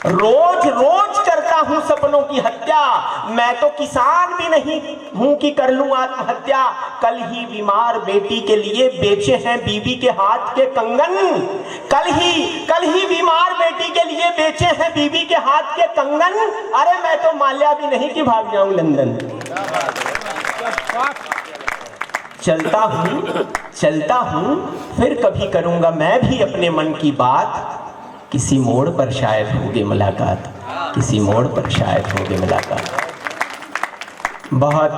रोज करता हूं सपनों की हत्या, मैं तो किसान भी नहीं हूं कि कर लूं आत्महत्या। कल ही बीमार बेटी के लिए बेचे हैं बीवी के हाथ के कंगन, कल ही बीमार बेटी के लिए बेचे हैं बीवी के हाथ के कंगन। अरे मैं तो माल्या भी नहीं कि भाग जाऊं लंदन। चलता हूं फिर कभी करूंगा मैं भी अपने मन की बात, किसी मोड़ पर शायद होगी मुलाकात, किसी मोड़ पर शायद होगी मुलाकात। बहुत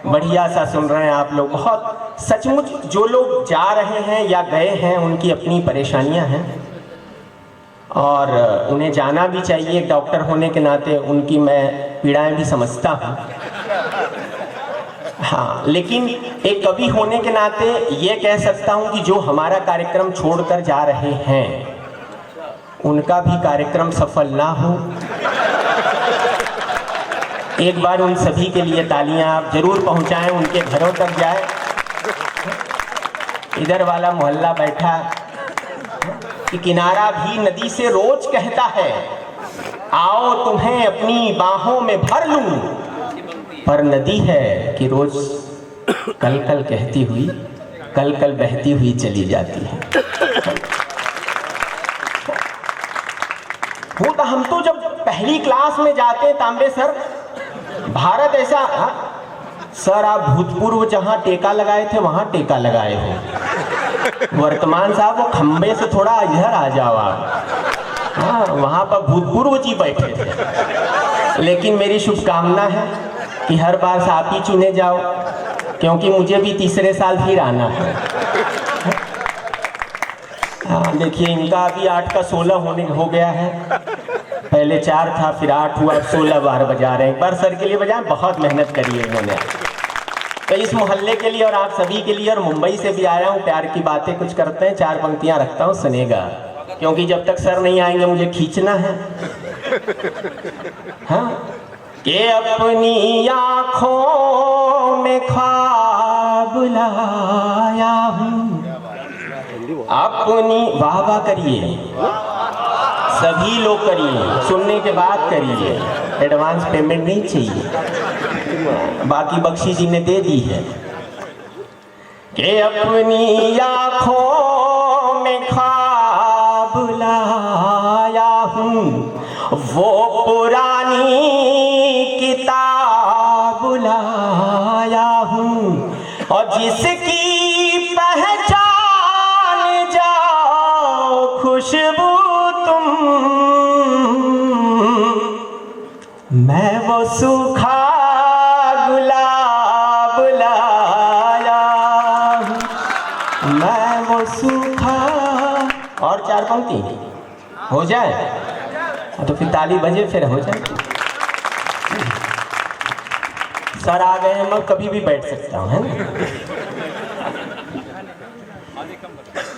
बढ़िया सा सुन रहे हैं आप लोग। बहुत सचमुच जो लोग जा रहे हैं या गए हैं उनकी अपनी परेशानियां हैं और उन्हें जाना भी चाहिए। डॉक्टर होने के नाते उनकी मैं पीड़ाएं भी समझता हूं। हाँ, लेकिन एक कवि होने के नाते ये कह सकता हूं कि जो हमारा कार्यक्रम छोड़कर जा रहे हैं उनका भी कार्यक्रम सफल ना हो। एक बार उन सभी के लिए तालियां आप जरूर पहुंचाएं, उनके घरों तक जाए। इधर वाला मोहल्ला बैठा कि किनारा भी नदी से रोज कहता है, आओ तुम्हें अपनी बाहों में भर लूं, पर नदी है कि रोज कल कल कहती हुई, कल कल बहती हुई चली जाती है। वो तो हम तो जब पहली क्लास में जाते तांबे सर, भारत ऐसा, सर आप भूतपूर्व जहां टेका लगाए थे वहां टेका लगाए हो, वर्तमान साहब वो खंबे से थोड़ा इधर आ जाओ आप। हाँ, वहां पर भूतपूर्व जी बैठे थे। लेकिन मेरी शुभकामना है कि हर बार से आप ही चुने जाओ, क्योंकि मुझे भी तीसरे साल फिर आना है। हाँ, देखिए इनका अभी 8 का 16 हो गया है। पहले 4 था, फिर 8 हुआ, 16 बार बजा रहे हैं। एक बार सर के लिए बजाएं, बहुत मेहनत करी है इन्होंने। तो इस मोहल्ले के लिए और आप सभी के लिए, और मुंबई से भी आया हूँ, प्यार की बातें कुछ करते हैं। 4 पंक्तियां रखता हूँ, सुनेगा, क्योंकि जब तक सर नहीं आएंगे मुझे खींचना है। हाँ, कि अपनी आँखों में ख्वाब लाया हूँ, अपनी वाह वाह करिए, सभी लोग करिए, सुनने के बाद करिए, एडवांस पेमेंट नहीं चाहिए, बाकी बख्शी जी ने दे दी है। कि अपनी आँखों में ख्वाब लाया हूँ, वो पुरानी किताब लाया हूँ, और जिसकी पहचान जाओ खुशबू तुम, मैं वो सूखा गुलाब लाया हूँ, मैं वो सूखा। और 4 पंक्ति हो जाए तो फिर ताली बजे, फिर हो जाए। सर आ गए, मैं कभी भी बैठ सकता हूँ, है ना।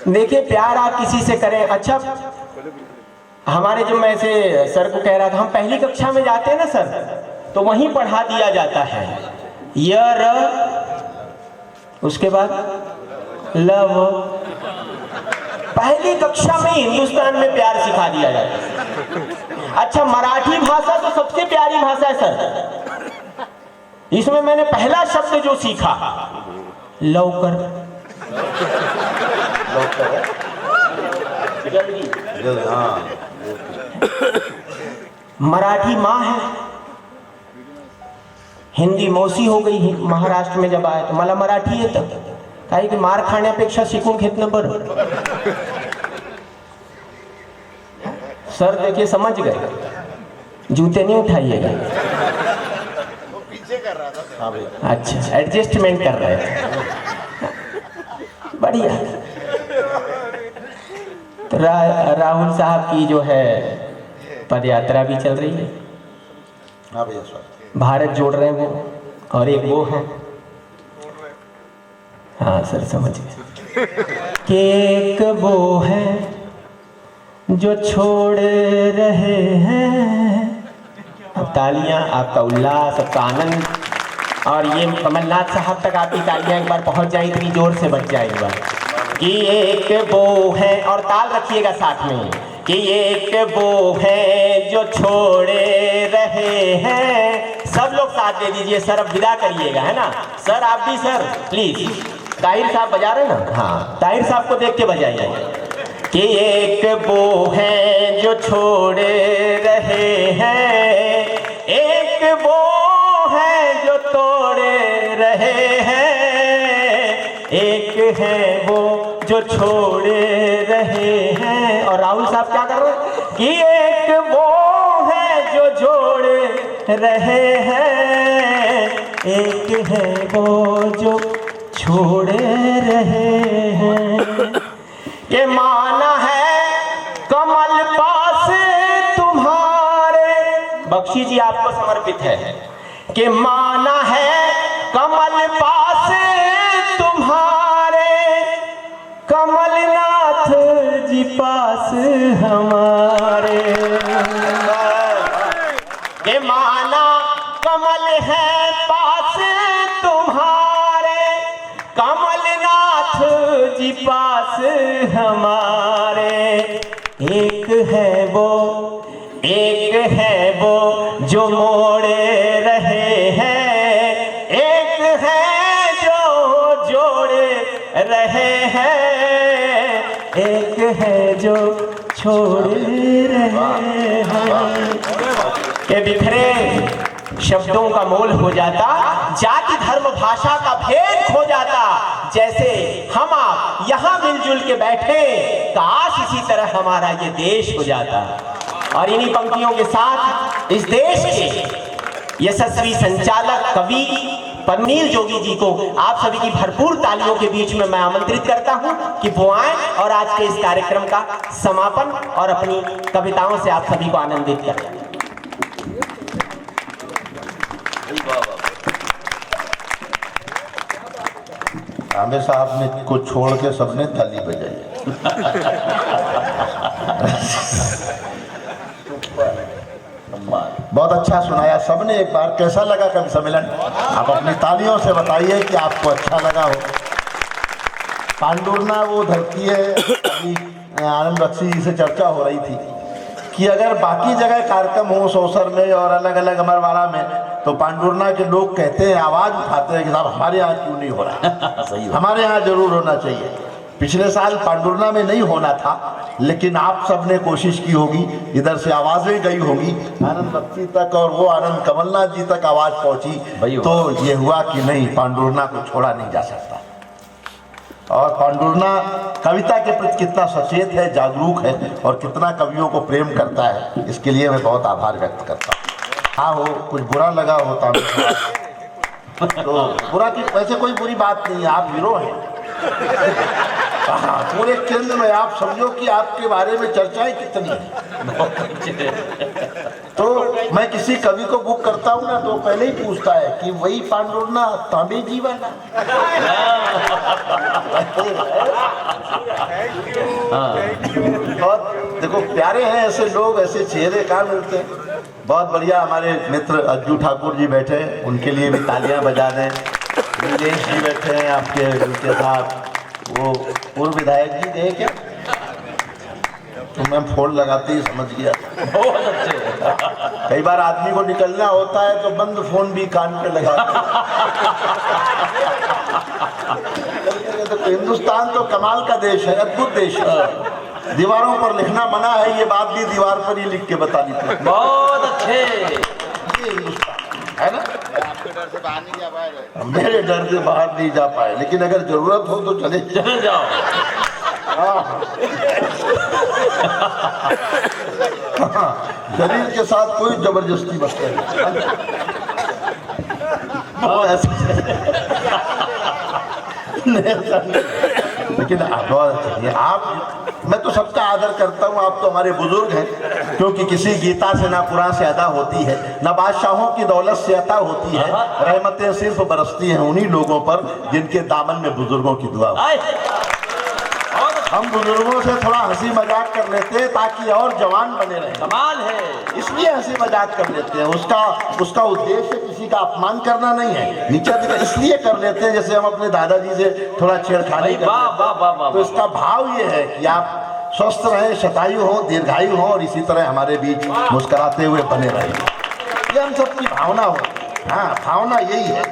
देखिए, प्यार आप किसी से करें। अच्छा, हमारे जो मैं से सर को कह रहा था, हम पहली कक्षा में जाते हैं ना सर, तो वहीं पढ़ा दिया जाता है य र, उसके बाद लव। पहली कक्षा में हिंदुस्तान में प्यार सिखा दिया जाता है। अच्छा, मराठी भाषा तो सबसे प्यारी भाषा है सर। इसमें मैंने पहला शब्द जो सीखा, लवकर। मराठी माँ है, हिंदी मौसी हो गई। महाराष्ट्र में जब आया तो मला मराठी येतं, काही की मार खाण्यापेक्षा शिकून घेतलं बरं। सर देखिए समझ गए, जूते नहीं उठाइएगा। अच्छा, एडजस्टमेंट कर रहे थे, बढ़िया। तो राहुल साहब की जो है पद यात्रा भी चल रही है। भारत जोड़ रहे हैं वो, और एक वो है, हाँ सर समझ गए, कि एक वो है जो छोड़ रहे हैं। अब तालियां, आपका उल्लास, आपका आनंद, और ये कमलनाथ साहब तक आपकी तालियां एक बार पहुंच जाए, इतनी जोर से बज जाए एक बार कि एक वो है, और ताल रखिएगा साथ में, कि एक वो है जो छोड़े रहे हैं। सब लोग साथ दे दीजिए सर, अब विदा करिएगा, है ना सर? आप भी सर प्लीज। ताहिर साहब बजा रहे ना? हाँ, ताहिर साहब को देख के बजाइए कि एक वो है जो छोड़े रहे हैं, एक वो है जो तोड़े रहे हैं, एक है वो जो छोड़े रहे हैं। और राहुल साहब क्या कर रहे हैं कि एक वो है जो जोड़े रहे हैं, एक है वो जो छोड़े रहे हैं। ये माना है कमल पास तुम्हारे, बख्शी जी आपको समर्पित है, कि माना है कमल पास तुम्हारे, कमलनाथ जी पास हमारे। ये माना कमल है पास तुम्हारे, कमलनाथ जी पास हमारे। एक है वो जो मोड़े रहे हैं, एक है जो जोड़े रहे हैं, एक है जो छोड़े रहे हैं। ये बिखरे शब्दों का मोल हो जाता, जाति धर्म भाषा का भेद खो जाता, जैसे हम आप यहाँ मिलजुल के बैठे, काश इसी तरह हमारा ये देश हो जाता। और इन्हीं पंक्तियों के साथ इस देश के यशस्वी संचालक कवि पन्नीर जोगी जी को आप सभी की भरपूर तालियों के बीच में मैं आमंत्रित करता हूं कि वो आए और आज के इस कार्यक्रम का समापन और अपनी कविताओं से आप सभी को आनंदित करें। आमिर साहब ने को छोड़ के सबने ताली बजाई। बहुत अच्छा सुनाया सबने। एक बार कैसा लगा कवि सम्मेलन? आप अपनी तालियों से बताइए कि आपको अच्छा लगा हो। पांडुरना वो धरती है, अभी आनंद बख्शी जी से चर्चा हो रही थी कि अगर बाकी जगह कार्यक्रम हो सौसर में और अलग अलग अमरवाड़ा में, तो पांडुरना के लोग कहते हैं, आवाज उठाते हैं कि साहब हमारे यहाँ क्यों नहीं हो रहा सही, हमारे यहाँ जरूर होना चाहिए। पिछले साल पांडुरना में नहीं होना था, लेकिन आप सबने कोशिश की होगी, इधर से आवाजें गई होगी आनंद बख्शी तक, और वो आनंद कमलनाथ जी तक आवाज पहुंची, तो ये हुआ कि नहीं, पांडुरना को छोड़ा नहीं जा सकता। और पांडुरना कविता के प्रति कितना सचेत है, जागरूक है, और कितना कवियों को प्रेम करता है, इसके लिए मैं बहुत आभार व्यक्त करता हूँ। हाँ हो कुछ बुरा लगा होता तो बुरा की वैसे कोई बुरी बात नहीं है, आप हीरो हैं। हाँ, पूरे केंद्र में आप समझो कि आपके बारे में चर्चाएं कितनी है। तो मैं किसी कवि को बुक करता हूँ ना, तो पहले ही पूछता है कि वही पांडुरना तांबे जीवन। बहुत देखो प्यारे हैं ऐसे लोग, ऐसे चेहरे कहाँ मिलते हैं। बहुत बढ़िया। हमारे मित्र अज्जू ठाकुर जी बैठे हैं, उनके लिए भी तालियां बजा दें। नीलेश जी बैठे हैं आपके उनके साथ, वो पूर्व विधायक जी थे क्या? तो मैं फोन लगाते ही समझ गया। बहुत अच्छे। कई बार आदमी को निकलना होता है तो बंद फोन भी कान पे लगा। तो हिंदुस्तान तो कमाल का देश है, अद्भुत देश है। दीवारों पर लिखना मना है, ये बात भी दीवार पर ही लिख के बता दी थी। बहुत अच्छे। ये हिंदुस्तान है ना, मेरे डर से बाहर नहीं जा पाए, लेकिन अगर जरूरत हो तो चले जाओ। शरीर के साथ कोई जबरदस्ती मत करें। लेकिन आप, मैं तो सबका आदर करता हूँ, आप तो हमारे बुजुर्ग हैं, क्योंकि किसी गीता से ना कुरान से अदा होती है, ना बादशाहों की दौलत से अता होती है। रहमतें सिर्फ बरसती हैं उन्हीं लोगों पर जिनके दामन में बुजुर्गों की दुआ हो। हम बुजुर्गों से थोड़ा हंसी मजाक कर लेते हैं ताकि और जवान बने रहे। कमाल है। इसलिए हंसी मजाक कर लेते हैं। उसका उद्देश्य किसी का अपमान करना नहीं है, नीचा दिखा, इसलिए कर लेते हैं जैसे हम अपने दादाजी से थोड़ा छेड़खानी कर लेते हैं। तो इसका भाव ये है कि आप स्वस्थ रहें, शतायु हो, दीर्घायु हो और इसी तरह हमारे बीच मुस्कुराते हुए बने रहें। ये हम सबकी भावना हो। हाँ, भावना यही है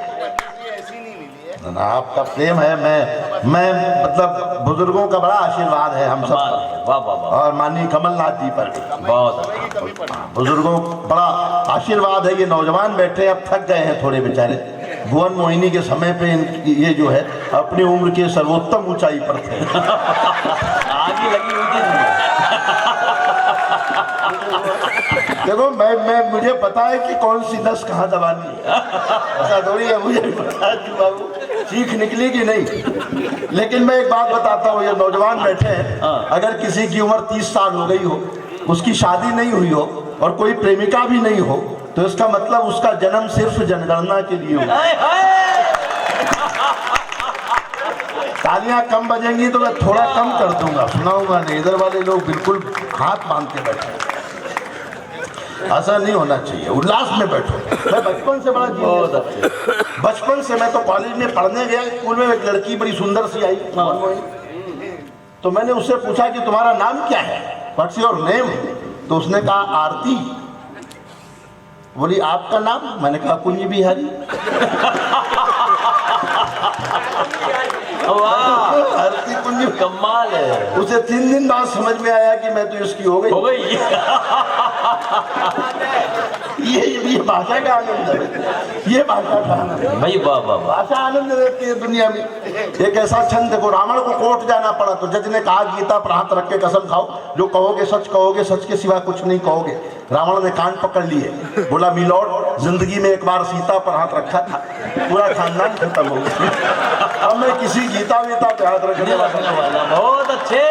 ना, आपका प्रेम है। मैं मतलब बुजुर्गों का बड़ा आशीर्वाद है हम सब पर। वाह वाह वाह। और माननीय कमलनाथ जी पर बहुत बुजुर्गों बड़ा आशीर्वाद है। ये नौजवान बैठे अब थक गए हैं थोड़े बेचारे। भुवन मोहिनी के समय पे ये जो है अपनी उम्र के सर्वोत्तम ऊंचाई पर थे। आगे लगी हुई थी। देखो मैं मुझे पता है कि कौन सी नस कहाँ दबानी है, ऐसा थोड़ी है। मुझे पता है कि बाबू सीख निकली कि नहीं। लेकिन मैं एक बात बताता हूँ, ये नौजवान बैठे हैं, अगर किसी की उम्र 30 साल हो गई हो, उसकी शादी नहीं हुई हो और कोई प्रेमिका भी नहीं हो, तो इसका मतलब उसका जन्म सिर्फ जनगणना के लिए हो। तालियां कम बजेंगी तो मैं थोड़ा कम कर दूंगा, सुनाऊंगा नहीं। इधर वाले लोग बिल्कुल हाथ बांध के बैठे। ऐसा नहीं होना चाहिए, उल्लास में बैठो। मैं बचपन से बड़ा जीनियस, बचपन से मैं तो कॉलेज में पढ़ने गया, स्कूल में एक लड़की बड़ी सुंदर सी आई, तो मैंने उससे पूछा कि तुम्हारा नाम क्या है, व्हाट्स योर नेम? तो उसने कहा आरती। बोली आपका नाम? मैंने कहा कुंज बिहारी। आरती कुंज। कमाल है। उसे 3 दिन बाद समझ में आया कि मैं तो इसकी हो गई। ये भाषा का आनंद है, ये भाषा का आनंद है भाई। वाह वाह वाह। भाषा आनंद देती है दुनिया में। एक ऐसा छंद देखो, रावण को कोर्ट जाना पड़ा तो जज ने कहा गीता पर हाथ रख के कसम खाओ, जो कहोगे सच के सिवा कुछ नहीं कहोगे। रावण ने कान पकड़ लिए, बोला मिलॉर्ड, जिंदगी में एक बार सीता पर हाथ रखा था, पूरा खानदान खत्म हो गया। अब मैं किसी गीता वीता पे हाथ रखने वाला। बहुत अच्छे।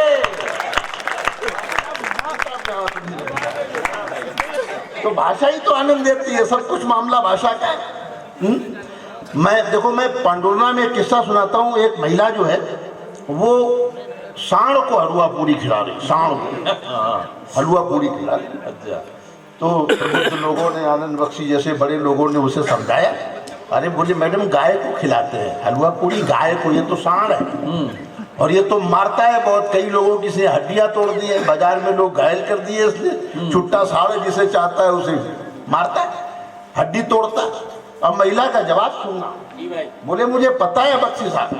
तो भाषा ही तो आनंद देती है, सब कुछ मामला भाषा का है। मैं पांडुरना में एक किस्सा सुनाता हूँ। एक महिला जो है वो सांड को हलवा पूरी खिला रही, सांड को हलवा पूरी खिला रही। अच्छा। तो प्रबुद्ध लोगों ने, आनंद बख्शी जैसे बड़े लोगों ने उसे समझाया। अरे बोले मैडम गाय को खिलाते हैं हलवा पूरी, गाय को, ये तो सांड है और ये तो मारता है बहुत। कई लोगों की से हड्डियां तोड़ दी है, बाजार में लोग घायल कर दिए इसने। छुट्टा साढ़े जिसे चाहता है उसे मारता है, हड्डी तोड़ता है। अब महिला का जवाब सुनना। बोले मुझे पता है बख्शी साहब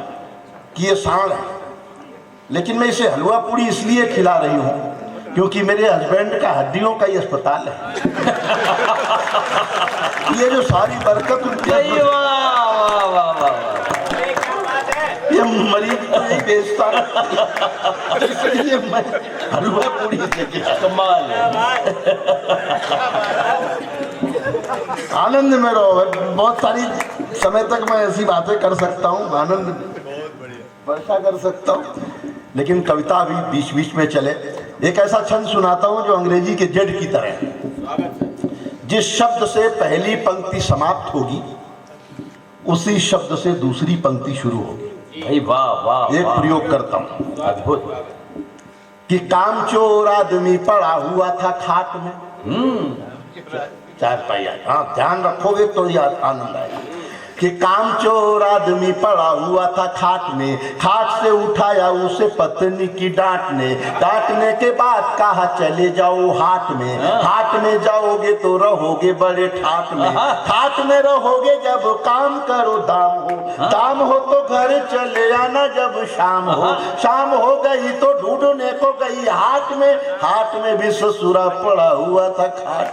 कि ये सांड है, लेकिन मैं इसे हलवा पूरी इसलिए खिला रही हूँ क्योंकि मेरे हस्बैंड का हड्डियों का ही अस्पताल है। ये जो सारी बरकत उनकी, ये मरीज को नहीं बेचता, इसलिए मैं हलवा पूरी लेके कमाल है। आनंद में रहो। बहुत सारी समय तक मैं ऐसी बातें कर सकता हूँ, आनंद वर्षा कर सकता हूँ, लेकिन कविता भी बीच बीच में चले। एक ऐसा छंद सुनाता हूँ जो अंग्रेजी के जेड की तरह है। जिस शब्द से पहली पंक्ति समाप्त होगी उसी शब्द से दूसरी पंक्ति शुरू होगी। भाई वाह वाह। एक प्रयोग करता हूँ, अद्भुत। कि कामचोर आदमी पड़ा हुआ था खाट में। चार पाइया, हाँ ध्यान रखोगे तो याद आनंद आएगा। कि कामचोर आदमी पड़ा हुआ था खाट में, खाट से उठाया उसे पत्नी की डांटने, डांटने के बाद कहा चले जाओ हाट में, हाट में जाओगे तो रहोगे बड़े ठाट में, ठाट में रहोगे जब काम करो दाम हो, दाम हो तो घर चले आना जब शाम हो, शाम हो गई तो ढूंढने को गई हाट में, हाट में भी ससुरा पड़ा हुआ था खाट।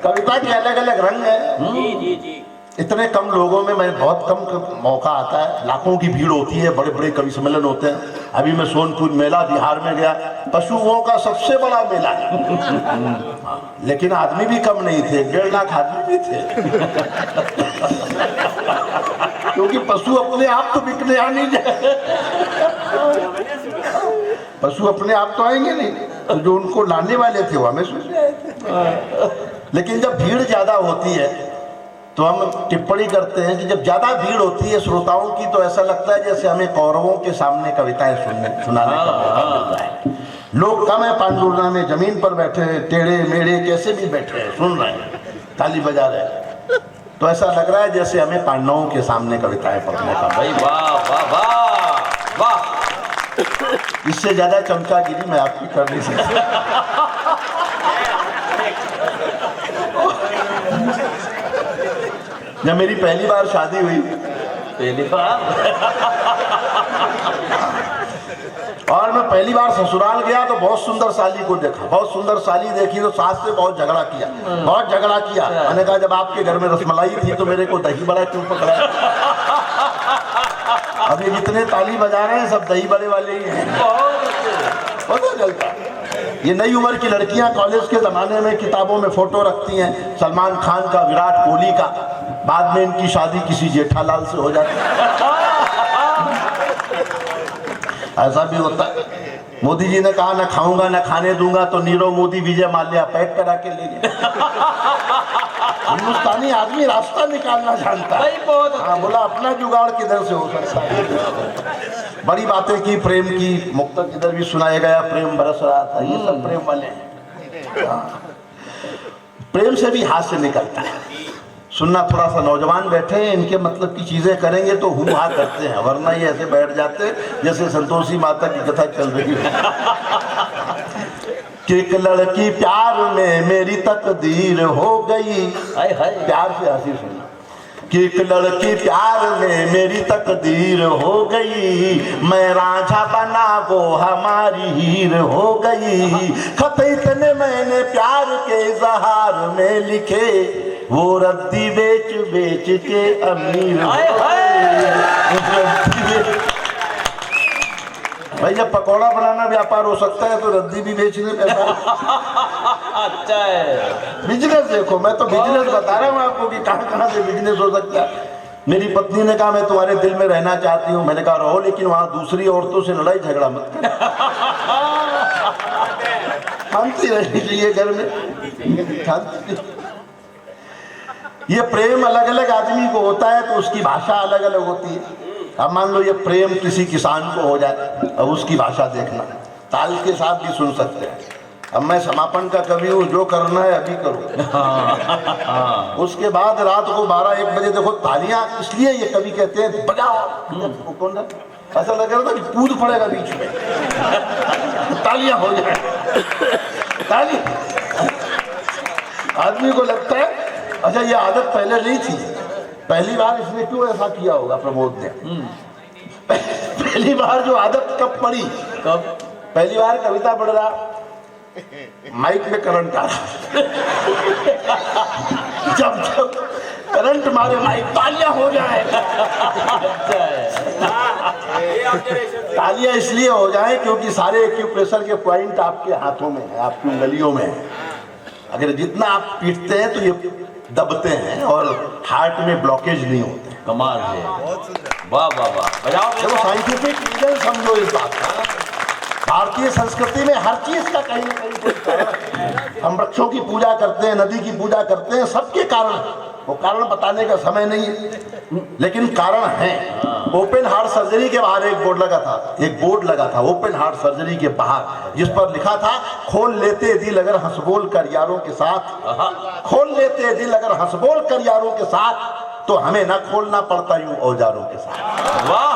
कविता के अलग अलग रंग है। इतने कम लोगों में मैं बहुत कम मौका आता है, लाखों की भीड़ होती है, बड़े बड़े कवि सम्मेलन होते हैं। अभी मैं सोनपुर मेला बिहार में गया, पशुओं का सबसे बड़ा मेला है, लेकिन आदमी भी कम नहीं थे, 1.5 लाख आदमी भी थे। क्योंकि पशु अपने आप तो बिकने आ नहीं जाए, पशु अपने आप तो आएंगे नहीं, तो जो उनको लाने वाले थे वो हमें सुनने आए थे। लेकिन जब भीड़ ज्यादा होती है तो हम टिप्पणी करते हैं कि जब ज्यादा भीड़ होती है श्रोताओं की तो ऐसा लगता है जैसे हमें कौरवों के सामने कविताएं सुनाने का मौका मिलता है। लोग कम है पांडुरना में, जमीन पर बैठे हैं, टेढ़े मेढ़े कैसे भी बैठे हैं, सुन रहे हैं, ताली बजा रहे हैं, तो ऐसा लग रहा है जैसे हमें पांडवों के सामने कविताएं पढ़ने का। भाई वाह वाह वाह वाह, इससे ज्यादा चमचागिरी मैं आपकी कर नहीं सकता। जब मेरी पहली बार शादी हुई, पहली बार और मैं पहली बार ससुराल गया तो बहुत सुंदर साली को देखा, बहुत सुंदर साली देखी तो सास से बहुत झगड़ा किया, बहुत झगड़ा किया। मैंने कहा जब आपके घर में रसमलाई थी तो मेरे को दही बड़ा क्यों पकड़ाया? अब ये जितने ताली बजा रहे हैं सब दही बड़े वाले ही हैं, पता चलता। ये नई उम्र की लड़कियां कॉलेज के जमाने में किताबों में फोटो रखती हैं सलमान खान का, विराट कोहली का, बाद में इनकी शादी किसी जेठालाल से हो जाती है। ऐसा भी होता है। मोदी जी ने कहा ना खाऊंगा ना खाने दूंगा, तो नीरव मोदी विजय माल्या पैक करा के ले गए। हिंदुस्तानी आदमी रास्ता निकालना जानता है। हाँ, बोला अपना जुगाड़ किधर से हो सकता है। बड़ी बातें की प्रेम की, मुक्तक इधर भी सुनाया गया, प्रेम बरस रहा था, ये सब प्रेम वाले हैं। हाँ। प्रेम से भी हास्य निकलता है। सुनना, थोड़ा सा नौजवान बैठे हैं, इनके मतलब की चीजें करेंगे तो हूँ हा करते हैं, वरना ये ऐसे बैठ जाते जैसे संतोषी माता की कथा चल रही है। कि एक लड़की प्यार में मेरी तकदीर हो गई, प्यार से हंसी सुना। कि एक लड़की प्यार में मेरी तकदीर हो गई, मैं रांझा बना वो हमारी हीर हो गई। खत इतने मैंने प्यार के इज़हार में लिखे, वो रद्दी बेच बेच के अमीर हो गई। भाई जब पकौड़ा बनाना व्यापार हो सकता है तो रद्दी भी बेचने व्यापार अच्छा है। बिजनेस देखो, मैं तो बिजनेस बता रहा हूँ आपको कि कहाँ कहाँ से बिजनेस हो सकता है। मेरी पत्नी ने कहा मैं तुम्हारे दिल में रहना चाहती हूँ, मैंने कहा रहो, लेकिन वहां दूसरी औरतों से लड़ाई झगड़ा मत करो। शांति रहनी चाहिए घर में, शांति। ये प्रेम अलग अलग आदमी को होता है तो उसकी भाषा अलग अलग होती है। अब मान लो ये प्रेम किसी किसान को हो जाए, अब उसकी भाषा देखना, ताल के साथ भी सुन सकते हैं। अब मैं समापन का कवि हूँ, जो करना है अभी करो। उसके बाद रात को 12-1 बजे देखो तालियां, इसलिए ये कवि कहते हैं बजाओ। ऐसा लग रहा था कि कूद पड़ेगा बीच में, तालियां हो जाए, ताली। आदमी को लगता है अच्छा ये आदत पहले नहीं थी, पहली बार इसने क्यों ऐसा किया होगा प्रमोद ने। पहली बार जो आदत कब पड़ी, कब पहली बार कविता पढ़ रहा, माइक में करंट आ रहा, जब जब करंट मारे माइक, तालियां हो जाए। तालियां इसलिए हो जाए क्योंकि सारे एक्यूप्रेशर के पॉइंट आपके हाथों में है, आपकी उंगलियों में है। अगर जितना आप पीटते हैं तो ये दबते हैं और हार्ट में ब्लॉकेज नहीं होते। कमाल है, वाह वाह वाह, बजाओ। देखो साइंटिफिक रीजन समझो इस बात का। भारतीय संस्कृति में हर चीज का कहीं ना कहीं कोई कारण है। हम वृक्षों की पूजा करते हैं, नदी की पूजा करते हैं, सबके कारण। वो कारण बताने का समय नहीं है, लेकिन कारण है। ओपन हार्ट सर्जरी के बाहर एक बोर्ड लगा था, एक बोर्ड लगा था ओपन हार्ट सर्जरी के बाहर, जिस पर लिखा था खोल लेते दिल अगर हंसबोल कर यारों के साथ, खोल लेते दिल अगर हंसबोल कर यारों के साथ, तो हमें ना खोलना पड़ता यूं औजारों के साथ। वाह,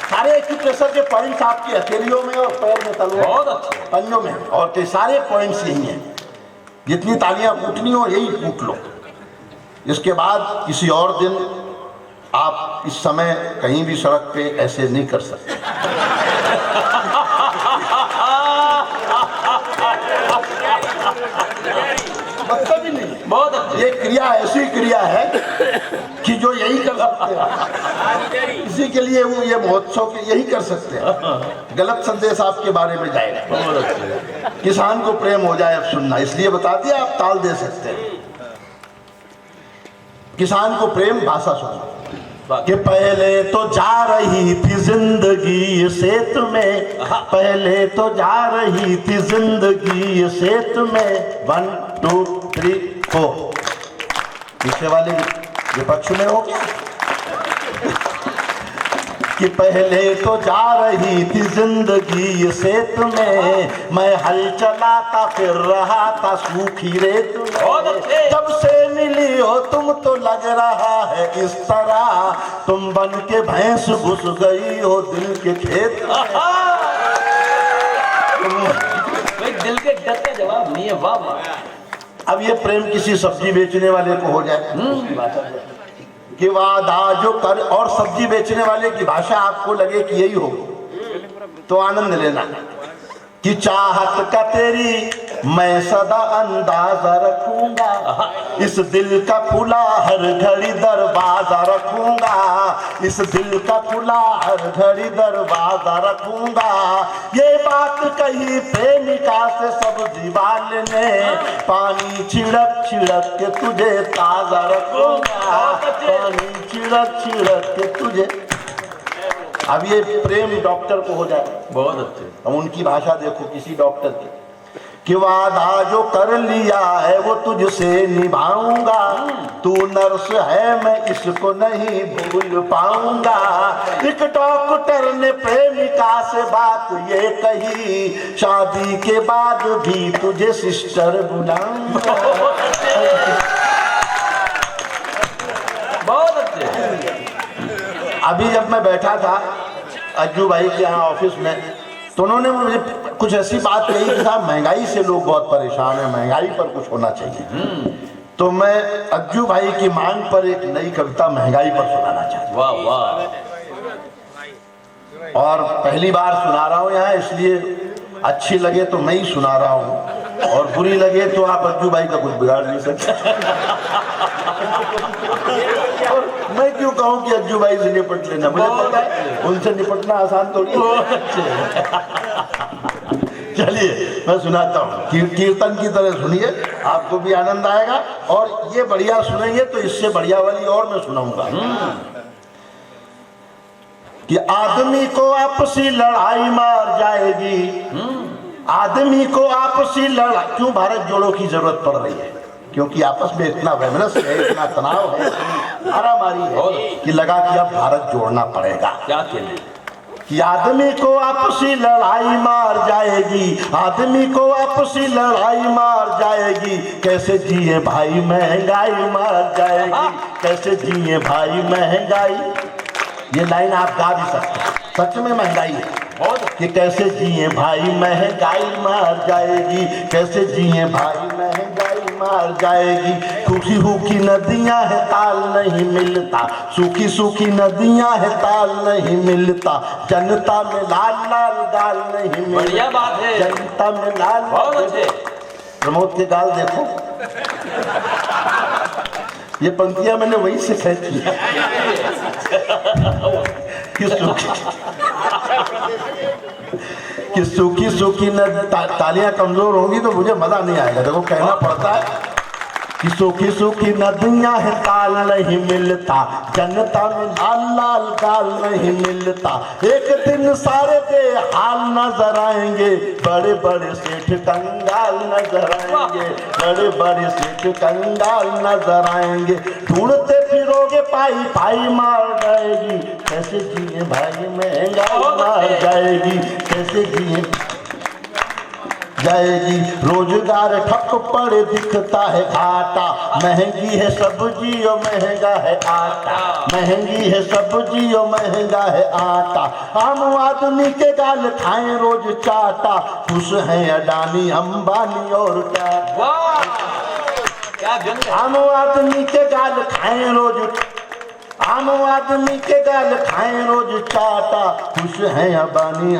सारे एक्यूप्रेशर के पॉइंट्स आपकी हथेलियों में और पैर में तलवे, बहुत अच्छे पंजों में, और कई सारे पॉइंट्स यही हैं। जितनी तालियां कूटनी हो यही कूट लो। इसके बाद किसी और दिन आप इस समय कहीं भी सड़क पे ऐसे नहीं कर सकते। मतलब ही नहीं, बहुत अच्छे। ये क्रिया ऐसी क्रिया है कि जो यही कर सकते हैं। इसी के लिए वो ये महोत्सव के यही कर सकते हैं। गलत संदेश आपके बारे में जाएगा। किसान को प्रेम हो जाए अब सुनना, इसलिए बता दिया, आप ताल दे सकते हैं। किसान को प्रेम भाषा सुनना कि पहले तो जा रही थी जिंदगी सेत में, पहले तो जा रही थी जिंदगी सेत में, 1 2 3 4। पीछे वाले विपक्ष में हो क्या कि पहले तो जा रही थी जिंदगी सेत में, मैं हल चलाता फिर रहा था सूखी रेत में। जब से मिली हो तुम तो लग रहा है इस तरह, तुम बन के भैंस घुस गई हो दिल के खेत में। भाई दिल के डर का जवाब नहीं है। वाह वाह। अब ये प्रेम किसी सब्जी बेचने वाले को हो जाए कि वादा जो कर, और सब्जी बेचने वाले की भाषा आपको लगे कि यही हो तो आनंद लेना कि चाहत का तेरी मैं सदा अंदाजा रखूंगा, इस दिल का खुला हर घड़ी दरवाजा रखूंगा, इस दिल का खुला हर घड़ी दरवाजा रखूंगा। ये बात कही प्रेमिका से सब्जी वाले ने, पानी छिड़क छिड़क के तुझे ताजा रखूंगा, पानी छिड़क छिड़क के तुझे। अब ये प्रेम डॉक्टर को हो जाए, बहुत अच्छे। अब उनकी भाषा देखो किसी डॉक्टर की कि वादा जो कर लिया है वो तुझसे निभाऊंगा, तू नर्स है मैं इसको नहीं भूल पाऊंगा। एक डॉक्टर ने प्रेमिका से बात ये कही, शादी के बाद भी तुझे सिस्टर बुलाऊंगा। बहुत अच्छे। अभी जब मैं बैठा था अज्जू भाई के यहाँ ऑफिस में, तो उन्होंने मुझे कुछ ऐसी बात कही कि साहब महंगाई से लोग बहुत परेशान हैं, महंगाई पर कुछ होना चाहिए। तो मैं अज्जू भाई की मांग पर एक नई कविता महंगाई पर सुनाना चाहता हूँ। वाह वाह। और पहली बार सुना रहा हूँ यहाँ, इसलिए अच्छी लगे तो मैं ही सुना रहा हूँ, और बुरी लगे तो आप अज्जू भाई का कुछ बिगाड़ नहीं सकते। और मैं क्यों कहूँ कि अज्जू भाई से निपट लेना, मुझे पता है उनसे निपटना आसान थोड़ी है। चलिए मैं सुनाता हूँ, कीर्तन की तरह सुनिए, आपको भी आनंद आएगा। और ये बढ़िया सुनेंगे तो इससे बढ़िया वाली और मैं सुनाऊंगा कि आदमी को आपसी लड़ाई मार जाएगी, आदमी को आपसी लड़ाई। क्यों भारत जोड़ो की जरूरत पड़ रही है? क्योंकि आपस में इतना वैमनस्य है, इतना तनाव है, मारामारी है कि लगा कि अब भारत जोड़ना पड़ेगा। क्या कहने कि आदमी को आपसी लड़ाई मार जाएगी, आदमी को आपसी लड़ाई मार जाएगी, कैसे जिए भाई महंगाई मार जाएगी, कैसे जिए भाई महंगाई। ये लाइन आप गा भी सकते हैं, सच में महंगाई है कि कैसे जिए भाई महंगाई मार जाएगी, कैसे जिए भाई महंगाई मार जाएगी। सूखी सूखी नदियां है ताल नहीं मिलता, सूखी सूखी नदियां है ताल नहीं मिलता, जनता में लाल लाल गाल नहीं मिलता। बढ़िया बात है। जनता में लाल। बहुत अच्छे। प्रमोद के गाल देखो, ये पंक्तियां मैंने वही से खींच लिया कि सूखी सूखी तालियां कमजोर होंगी तो मुझे मजा नहीं आएगा। देखो कहना पड़ता है कि सूखी सूखी नदियां है ताल नहीं मिलता, जनता में लाल लाल गाल नहीं मिलता। एक दिन सारे बेहाल नजर आएंगे, बड़े बड़े सेठ कंगाल नजर आएंगे, बड़े बड़े सेठ कंगाल नजर आएंगे। ढूंढते फिरोगे पाई पाई मार जाएगी, कैसे जिए भाई महंगाई मार जाएगी, कैसे जिए जाएगी। रोजगार ठप पड़े दिखता है घाटा, महंगी है सब्जी और महंगा है आटा, महंगी है सब्जी और महंगा है आटा। आम आदमी के गाल खाएं रोज चाटा, खुश हैं अडानी अंबानी और टाटा। आम आदमी के गाल खाएं रोज, आम आदमी के गाल खाएं रोज चाटा, खुश हैं अबानी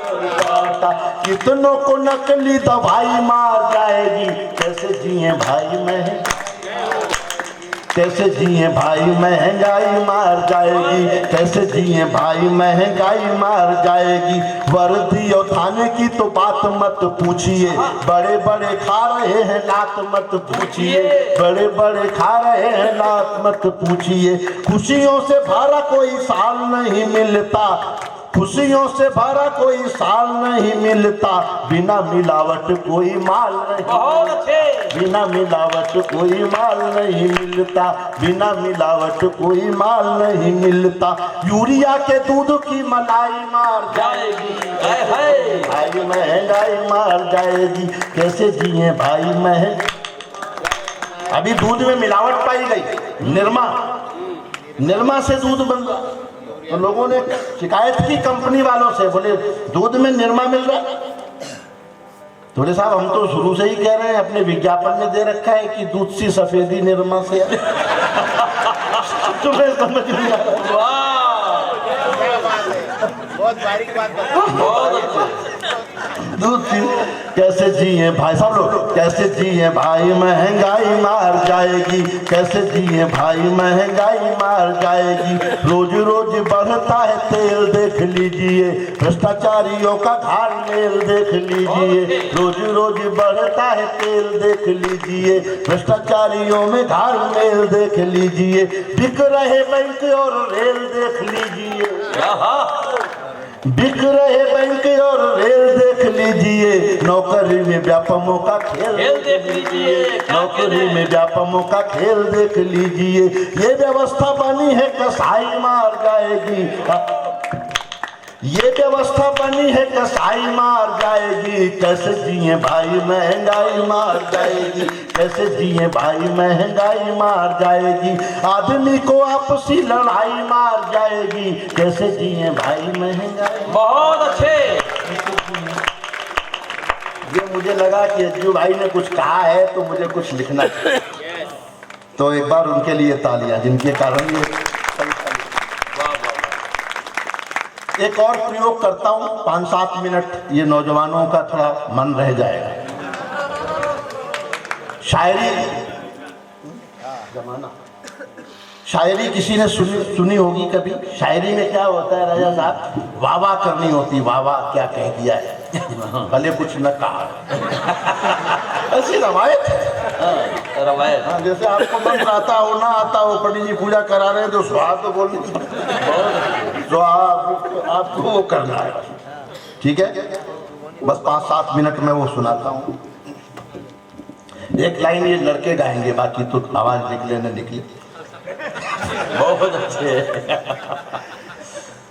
टाटा। कितनों को नकली दवाई मार जाएगी, कैसे जिए भाई महंगाई, कैसे जिए भाई महंगाई मार जाएगी, कैसे जिए भाई महंगाई मार जाएगी। वर्दी और थाने की तो बात मत पूछिए, बड़े बड़े खा रहे हैं लात मत पूछिए, बड़े बड़े खा रहे हैं लात मत पूछिए। खुशियों से भरा कोई साल नहीं मिलता, खुशियों से भरा कोई साल नहीं मिलता, बिना मिलावट कोई माल नहीं। बहुत अच्छे। बिना मिलावट कोई माल नहीं मिलता, बिना मिलावट कोई माल नहीं मिलता। यूरिया के दूध की मलाई मार जाएगी, भाई महंगाई मार जाएगी। कैसे जिए भाई अभी दूध में मिलावट पाई गई, निरमा से दूध बन रहा, तो लोगों ने शिकायत की कंपनी वालों से, बोले दूध में निरमा मिल रहा है। बोले साहब हम तो शुरू से ही कह रहे हैं, अपने विज्ञापन में दे रखा है कि दूध सी सफेदी निरमा से है। तुम्हें समझ नहीं आ रहा? बहुत बारीक बात। दूध सी कैसे जिए भाई, सब लोग कैसे जिए भाई महंगाई मार जाएगी। कैसे जिए भाई महंगाई मार जाएगी। रोज रोज बढ़ता है तेल देख लीजिए, भ्रष्टाचारियों का धार मेल देख लीजिए। रोज रोज बढ़ता है तेल देख लीजिए, भ्रष्टाचारियों में धार मेल देख लीजिए। बिक रहे बैंक और रेल देख लीजिए, बिक रहे बैंक और रेल देख लीजिए। नौकरी में व्यापमों का खेल देख लीजिए, नौकरी में व्यापमों का खेल देख लीजिए। ये व्यवस्था बनी है कसाई मार जाएगी, ये व्यवस्था बनी है कसाई मार जाएगी। कैसे जिए भाई महंगाई मार जाएगी, कैसे जिए भाई महंगाई मार जाएगी। आदमी को आपसी लड़ाई मार जाएगी। कैसे जिए भाई महंगाई। बहुत अच्छे। ये मुझे लगा कि अज्जू भाई ने कुछ कहा है तो मुझे कुछ लिखना है, तो एक बार उनके लिए तालियां, जिनके कारण ये। एक और प्रयोग करता हूं, 5-7 मिनट, ये नौजवानों का थोड़ा मन रह जाएगा। शायरी किसी ने सुनी होगी कभी। शायरी में क्या होता है राजा साहब, वाह वाह करनी होती, वाह वाह क्या कह दिया है, भले कुछ न कहा। ऐसी रवायत है, रवायत। हाँ, जैसे आपको मंत्र आता हो ना आता हो, पंडित जी पूजा करा रहे हैं तो स्वाद तो बोल, जो आपको वो करना है, ठीक है। बस 5-7 मिनट में वो सुनाता हूँ। एक लाइन ये लड़के गाएंगे, बाकी तो आवाज निकले न निकले। बहुत अच्छे।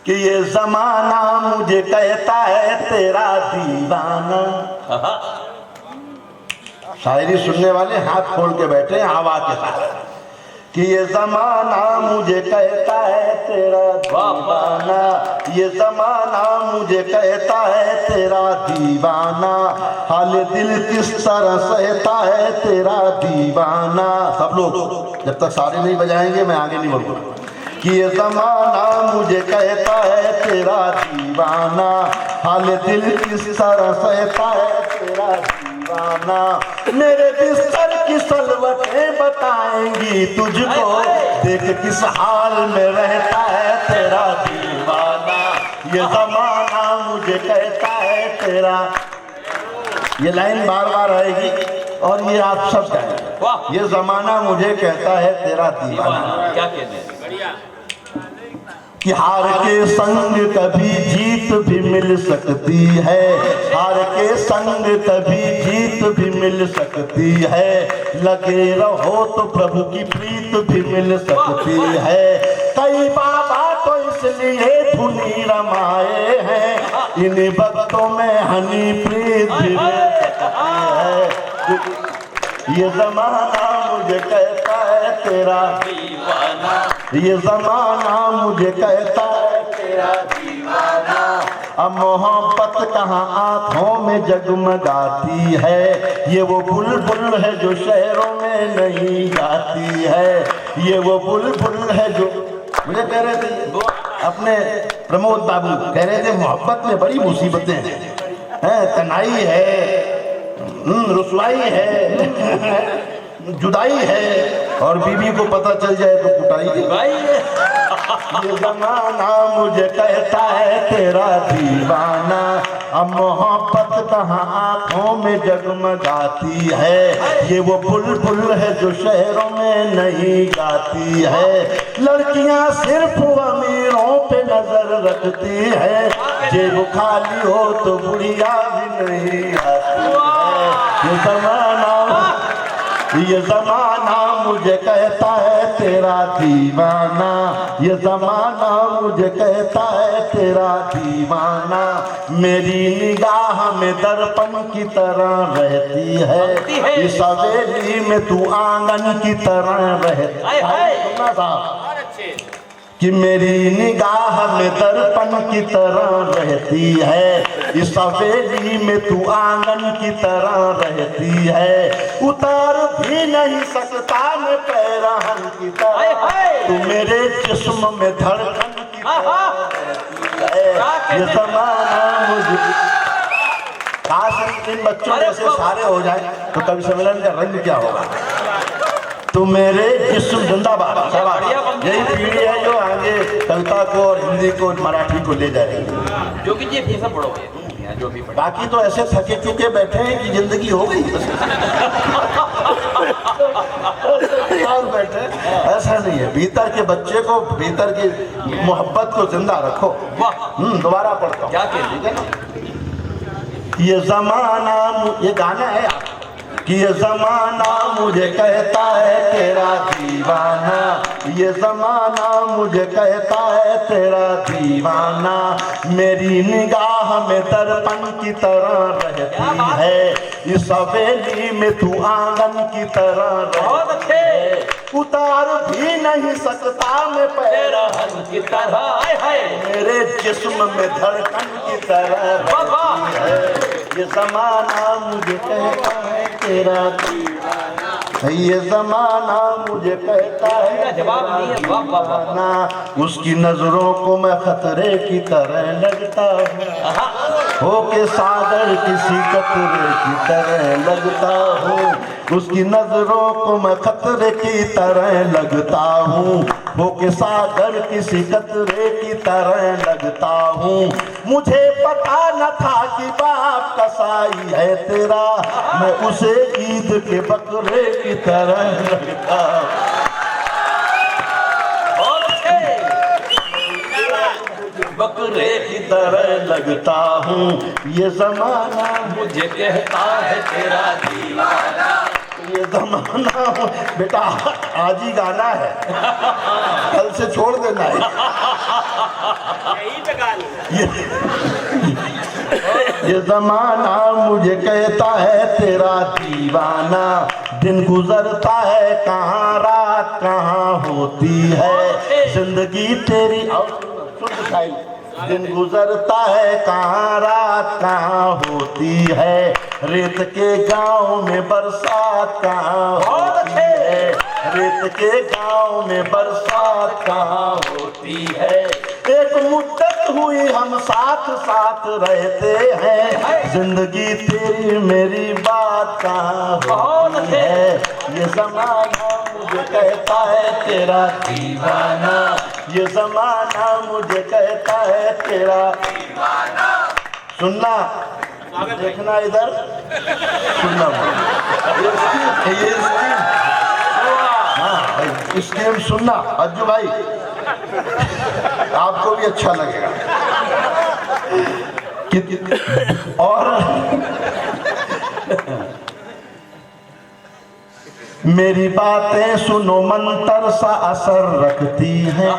कि ये जमाना मुझे कहता है तेरा दीवाना। शायरी सुनने वाले हाथ खोल के बैठे हवा के साथ। कि ये जमाना मुझे कहता है तेरा दीवाना, ये जमाना मुझे कहता है तेरा दीवाना। हाल दिल किस तरह सहता है तेरा दीवाना। सब लोग जब तक सारे नहीं बजाएंगे मैं आगे नहीं बढ़ूंगा। कि ये जमाना मुझे कहता है तेरा दीवाना, हाल दिल किस तरह सहता है तेरा दीवाना। मेरे बिस्तर की सलवटें बताएंगी तुझको, देख किस हाल में रहता है तेरा दीवाना। ये जमाना मुझे कहता है तेरा। ये लाइन बार बार आएगी और ये आप सब कहेंगे। ये जमाना मुझे कहता है तेरा दीवाना। क्या कहते हैं? कि हार के संग कभी जीत भी मिल सकती है, हार के संग कभी जीत भी मिल सकती है। लगे रहो तो प्रभु की प्रीत भी मिल सकती है। कई बाबा तो इसलिए धुनी रमाए हैं, इन भक्तों में हनी प्रीत भी मिल सकती है। ये जमाना मुझे कहता है तेरा दीवाना, ये जमाना मुझे कहता है तेरा दीवाना। अब मोहब्बत कहाँ आँखों में जगमगाती है, ये वो बुलबुल है जो शहरों में नहीं गाती है। ये वो बुलबुल है जो, मुझे कह रहे थे अपने प्रमोद बाबू कह रहे थे मोहब्बत में बड़ी मुसीबतें हैं, तनाई है, रुसवाई है, जुदाई है, और बीवी को पता चल जाए तो कुटाई है। ये जमाना मुझे कहता है तेरा दीवाना, अब मोहब्बत कहाँ आंखों में जगमगाती है, ये वो बुलबुल है जो शहरों में नहीं गाती है। लड़कियां सिर्फ अमीरों पे नजर रखती है, जेब खाली हो तो बुढ़िया भी नहीं आती है। ये जमाना मुझे कहता है तेरा दीवाना, ये जमाना मुझे कहता है तेरा दीवाना। मेरी निगाह में दर्पण की तरह रहती है, इस हवेली में तू आंगन की तरह रहती है। कि मेरी निगाह में दर्पण की तरह रहती है, इस हवेली में तू आंगन की तरह रहती है। उतार भी नहीं सकता मैं पैरहन की तरह, तू मेरे जिस्म में धड़कन की तरह रहती है। ये जमाना मुझे काश इन बच्चों जैसे सारे हो जाए तो कवि सम्मेलन का रंग क्या होगा। तो मेरे जिस्म जिंदाबाद। यही पीढ़ी है जो आगे कविता को और हिंदी को मराठी को ले जाएगी। जो कि ये सब बड़ो है जो भी बाकी तो ऐसे थके चुके बैठे हैं कि जिंदगी हो गई और बैठे। ऐसा नहीं है, भीतर के बच्चे को, भीतर की मोहब्बत को जिंदा रखो। दोबारा पढ़ता हूँ क्या ठीक है ना। ये जमाना, ये गाना है कि ये जमाना मुझे कहता है तेरा दीवाना, ये जमाना मुझे कहता है तेरा दीवाना। मेरी निगाह में दर्पण की तरह रहती है, इस हवेली में तू आंगन की तरह रहती है। उतार भी नहीं सकता मैं पैरहन की तरह, मेरे जिस्म में धड़कन की तरह रहती है। ये जमाना मुझे कहता है तेरा दीवाना, ये जमाना मुझे कहता है जवाब नहीं है दीवाना। उसकी नजरों को मैं खतरे की तरह लगता हूँ, होके सागर किसी कतरे की तरह लगता हूँ। उसकी नजरों को मैं खतरे की तरह लगता हूँ, होके सागर किसी कतरे की तरह लगता हूँ। मुझे पता न था कि बाप कसाई है तेरा, मैं उसे ईद के बकरे की तरह लगता हूँ। बकरे की तरह लगता हूँ। ये जमाना मुझे कहता है तेरा दीवाना, ये जमाना। बेटा आज ही गाना है, कल से छोड़ देना है। ये जमाना मुझे कहता है तेरा दीवाना। दिन गुजरता है कहाँ, रात कहाँ होती है, जिंदगी तेरी दिन गुजरता है कहाँ, रात कहाँ होती है। रेत के गांव में बरसात कहाँ होती है, रेत के गांव में बरसात कहाँ होती है। एक मुद्दत हुई हम साथ साथ रहते हैं, जिंदगी तेरी मेरी बात कहाँ होती है। ये जमाना मुझे कहता है तेरा दीवाना, ये जमाना मुझे कहता है तेरा दीवाना। सुनना, देखना इधर, सुनना। ये स्कीम, हाँ स्कीम सुनना अज्जू भाई, आपको भी अच्छा लगेगा। और मेरी बातें सुनो मंतर सा असर रखती हैं,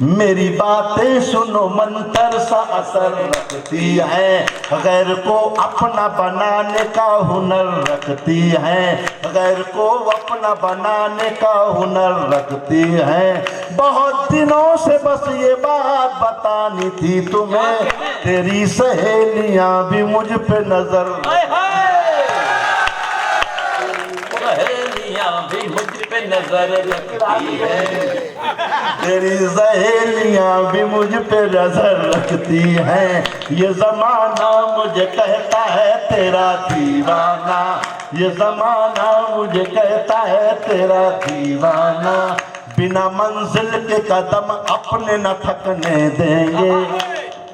मेरी बातें सुनो मंतर सा असर रखती है। गैर को अपना बनाने का हुनर रखती है, गैर को अपना बनाने का हुनर रखती है। बहुत दिनों से बस ये बात बतानी थी तुम्हें, तेरी सहेलियां भी मुझ पे नजर, सहेलियां भी मुझ पे नजर रखती है, तेरी सहेलियां भी मुझ पे नजर रखती हैं। ये जमाना मुझे कहता है तेरा दीवाना, ये जमाना मुझे कहता है तेरा दीवाना। बिना मंजिल के कदम अपने न थकने देंगे,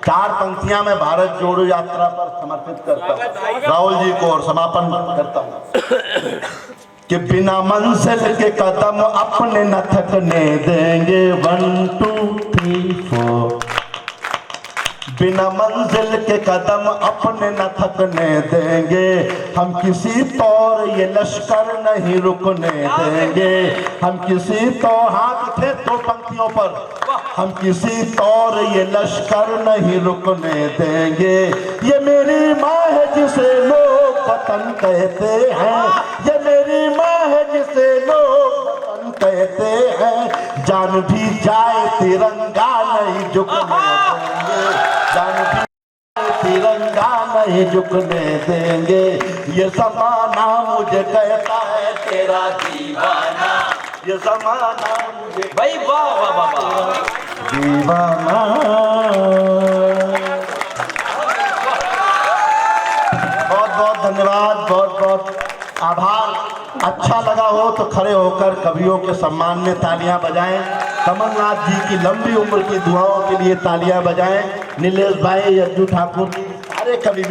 4 पंक्तियां मैं भारत जोड़ो यात्रा पर समर्पित करता हूँ राहुल जी को और समापन करता हूँ कि बिना मंजिल के कदम अपने न थकने देंगे 1 2 3 4 बिना मंजिल के कदम अपने न थकने देंगे हम किसी तौर ये लश्कर नहीं रुकने देंगे हम किसी तौर हाथ थे 2 पंक्तियों पर हम किसी तौर ये लश्कर नहीं रुकने देंगे ये मेरी माँ है जिसे लोग वतन कहते हैं ये मेरी माँ है जिसे लोग वतन कहते हैं जान भी जाए तिरंगा नहीं झुकने देंगे जान भी तिरंगा नहीं झुकने देंगे ये जमाना मुझे कहता है तेरा दीवाना ये जमाना मुझे भाई वाह वाह वाह वाह दीवाना बहुत बहुत धन्यवाद बहुत बहुत आभार अच्छा लगा हो तो खड़े होकर कवियों के सम्मान में तालियां बजाएं कमलनाथ जी की लंबी उम्र की दुआओं के लिए तालियां बजाएं नीलेश भाई यज्जू ठाकुर सारे कवि